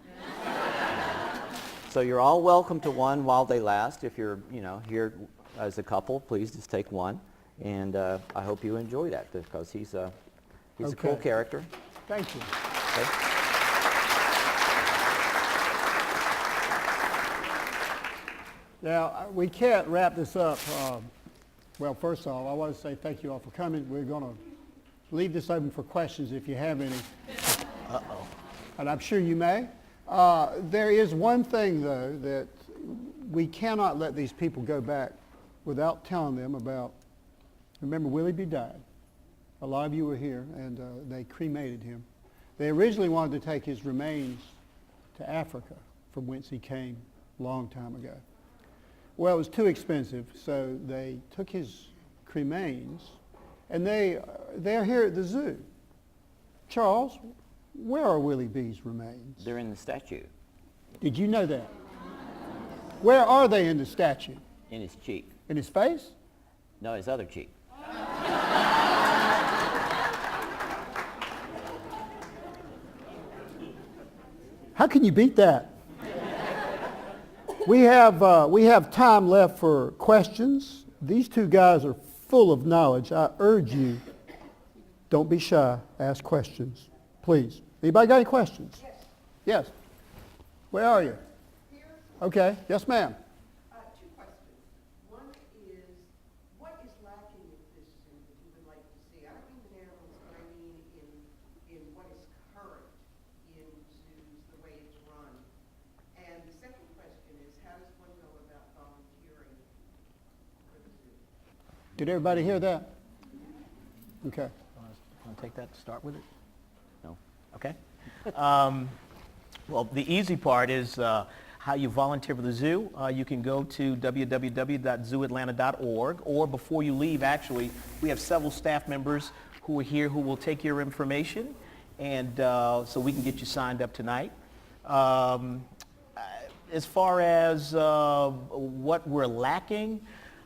So you're all welcome to one while they last. If you're, here as a couple, please just take one. And I hope you enjoy that because he's a cool Okay. character. Thank you. Okay. Now, we can't wrap this up. Well, first of all, I want to say thank you all for coming. We're going to leave this open for questions if you have any. Uh-oh. And I'm sure you may. There is one thing, though, that we cannot let these people go back without telling them about. Remember, Willie B. died. A lot of you were here, and they cremated him. They originally wanted to take his remains to Africa, from whence he came a long time ago. Well, it was too expensive, so they took his cremains, and they're here at the zoo. Charles, where are Willie B.'s remains? They're in the statue, Did you know that? Where are they in the statue? in his cheek. In his face? No, his other cheek. How can you beat that? We have time left for questions. These two guys are full of knowledge. I urge you, don't be shy. Ask questions, please. Anybody got any questions? Yes. Where are you? Here, Okay. Yes, ma'am. two questions. One is, what is lacking in this zoo that you would like to see? I don't mean in animals, but I mean in what is current in zoos, the way it's run. And the second question is, how does one go about volunteering for the zoo? Did everybody hear that? Okay. Want to take that to start with it? No. Okay. Well, the easy part is how you volunteer for the zoo. You can go to www.zooatlanta.org, or before you leave, actually, we have several staff members who are here who will take your information, and so we can get you signed up tonight. As far as what we're lacking,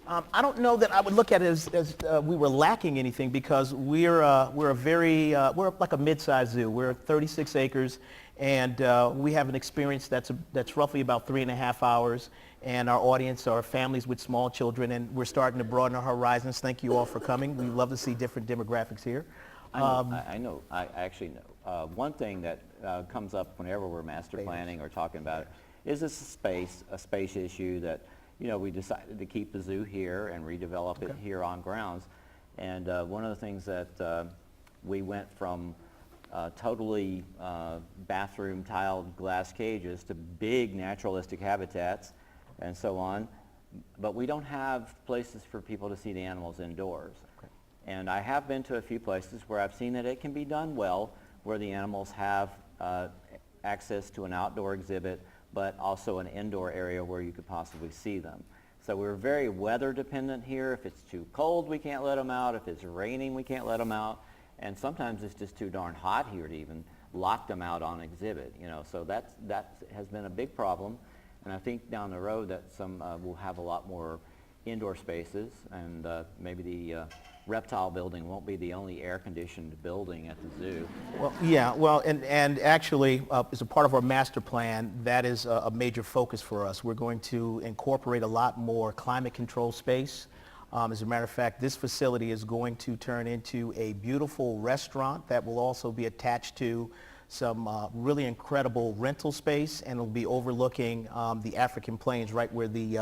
I don't know that I would look at it as we were lacking anything, because we're like a mid-sized zoo. We're 36 acres, and we have an experience that's roughly about 3.5 hours, and our audience are families with small children, and we're starting to broaden our horizons. Thank you all for coming. We love to see different demographics here. I actually know. One thing that comes up whenever we're master planning or talking about it is a space issue that, we decided to keep the zoo here and redevelop it here on grounds. And one of the things that we went from totally bathroom tiled glass cages to big naturalistic habitats and so on, but we don't have places for people to see the animals indoors. And I have been to a few places where I've seen that it can be done well, where the animals have access to an outdoor exhibit, but also an indoor area where you could possibly see them. So we're very weather dependent here. If it's too cold, we can't let them out. If it's raining, we can't let them out. And sometimes it's just too darn hot here to even lock them out on exhibit. So that has been a big problem. And I think down the road that we'll have a lot more indoor spaces, and maybe the reptile building won't be the only air-conditioned building at the zoo. Well, yeah, and actually, as a part of our master plan, that is a major focus for us. We're going to incorporate a lot more climate control space. As a matter of fact, this facility is going to turn into a beautiful restaurant that will also be attached to some really incredible rental space, and it'll be overlooking the African plains, right where the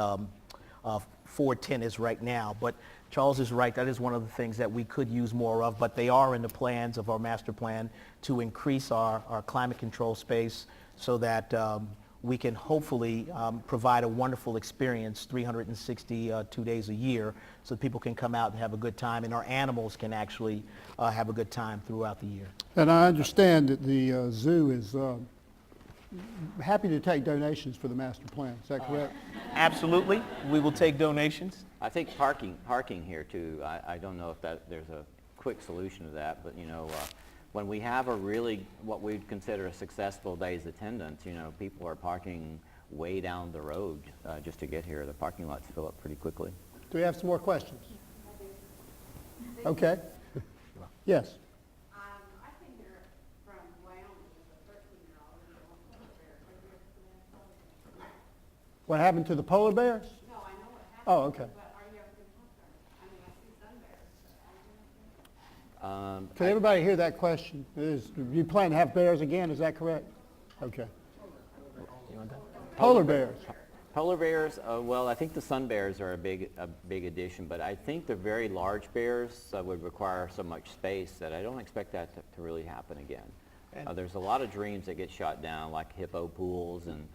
Ford 10 is right now. But Charles is right, that is one of the things that we could use more of, but they are in the plans of our master plan to increase our climate control space so that we can hopefully provide a wonderful experience 362 days a year, so people can come out and have a good time, and our animals can actually have a good time throughout the year. And I understand that the zoo is happy to take donations for the master plan. Is that correct? Absolutely. We will take donations. I think parking here too. I don't know if there's a quick solution to that, but when we have a really what we'd consider a successful day's attendance, people are parking way down the road just to get here. The parking lots fill up pretty quickly. Do we have some more questions? Okay. Yes. I came here from Wyoming as a 13-year-old and there were polar bears. Have you ever seen that polar bear? What happened to the polar bears? No, I know what happened. Oh, okay. But are you ever going to hunt them? I mean, I see sun bears, but are you going to? Can everybody hear that question? You plan to have bears again, is that correct? Okay. Polar bears. Polar bears, well, I think the sun bears are a big addition, but I think the very large bears would require so much space that I don't expect that to really happen again. There's a lot of dreams that get shot down, like hippo pools, and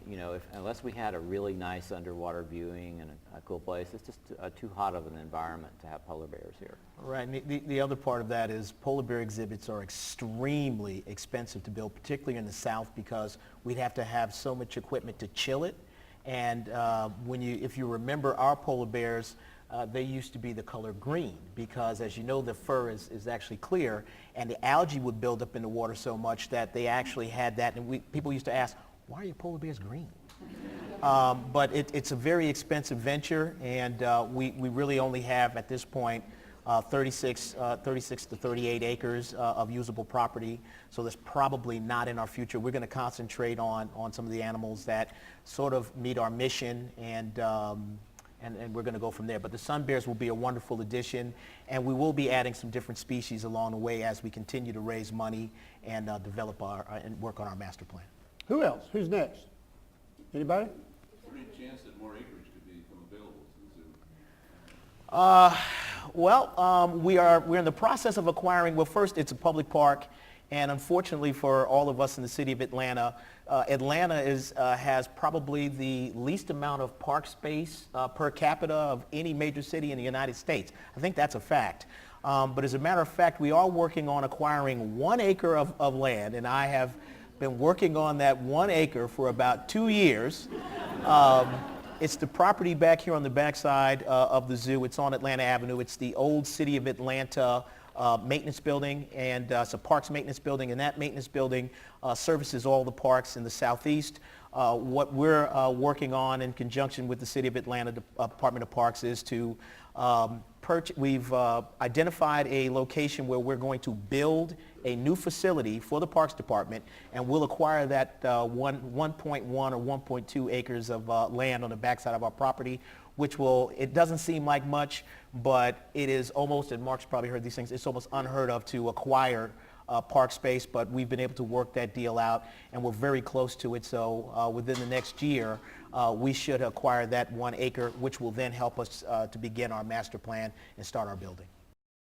you know, unless we had a really nice underwater viewing and a cool place, it's just too hot of an environment to have polar bears here. Right, and the other part of that is polar bear exhibits are extremely expensive to build, particularly in the South, because we'd have to have so much equipment to chill it. And if you remember our polar bears, they used to be the color green because, as you know, the fur is actually clear, and the algae would build up in the water so much that they actually had that, and people used to ask, why are your polar bears green? But it's a very expensive venture, and we really only have, at this point, 36 to 38 acres of usable property, so that's probably not in our future. We're going to concentrate on some of the animals that sort of meet our mission, and we're going to go from there. But the sun bears will be a wonderful addition, and we will be adding some different species along the way as we continue to raise money and develop and work on our master plan. Who else? Who's next? Anybody? Is there any chance that more acreage could become available to the zoo? We're in the process of acquiring. Well, first, it's a public park, and unfortunately for all of us in the city of Atlanta, Atlanta has probably the least amount of park space per capita of any major city in the United States. I think that's a fact. But as a matter of fact, we are working on acquiring 1 acre of land, and I have been working on that 1 acre for about 2 years. It's the property back here on the backside of the zoo. It's on Atlanta Avenue. It's the old City of Atlanta maintenance building, and it's a parks maintenance building, and that maintenance building services all the parks in the southeast. What we're working on in conjunction with the City of Atlanta Department of Parks is to we've identified a location where we're going to build a new facility for the Parks Department, and we'll acquire that 1.1 or 1.2 acres of land on the backside of our property, which it doesn't seem like much, but it is almost, and Mark's probably heard these things, it's almost unheard of to acquire park space, but we've been able to work that deal out, and we're very close to it. So within the next year, we should acquire that 1 acre, which will then help us to begin our master plan and start our building.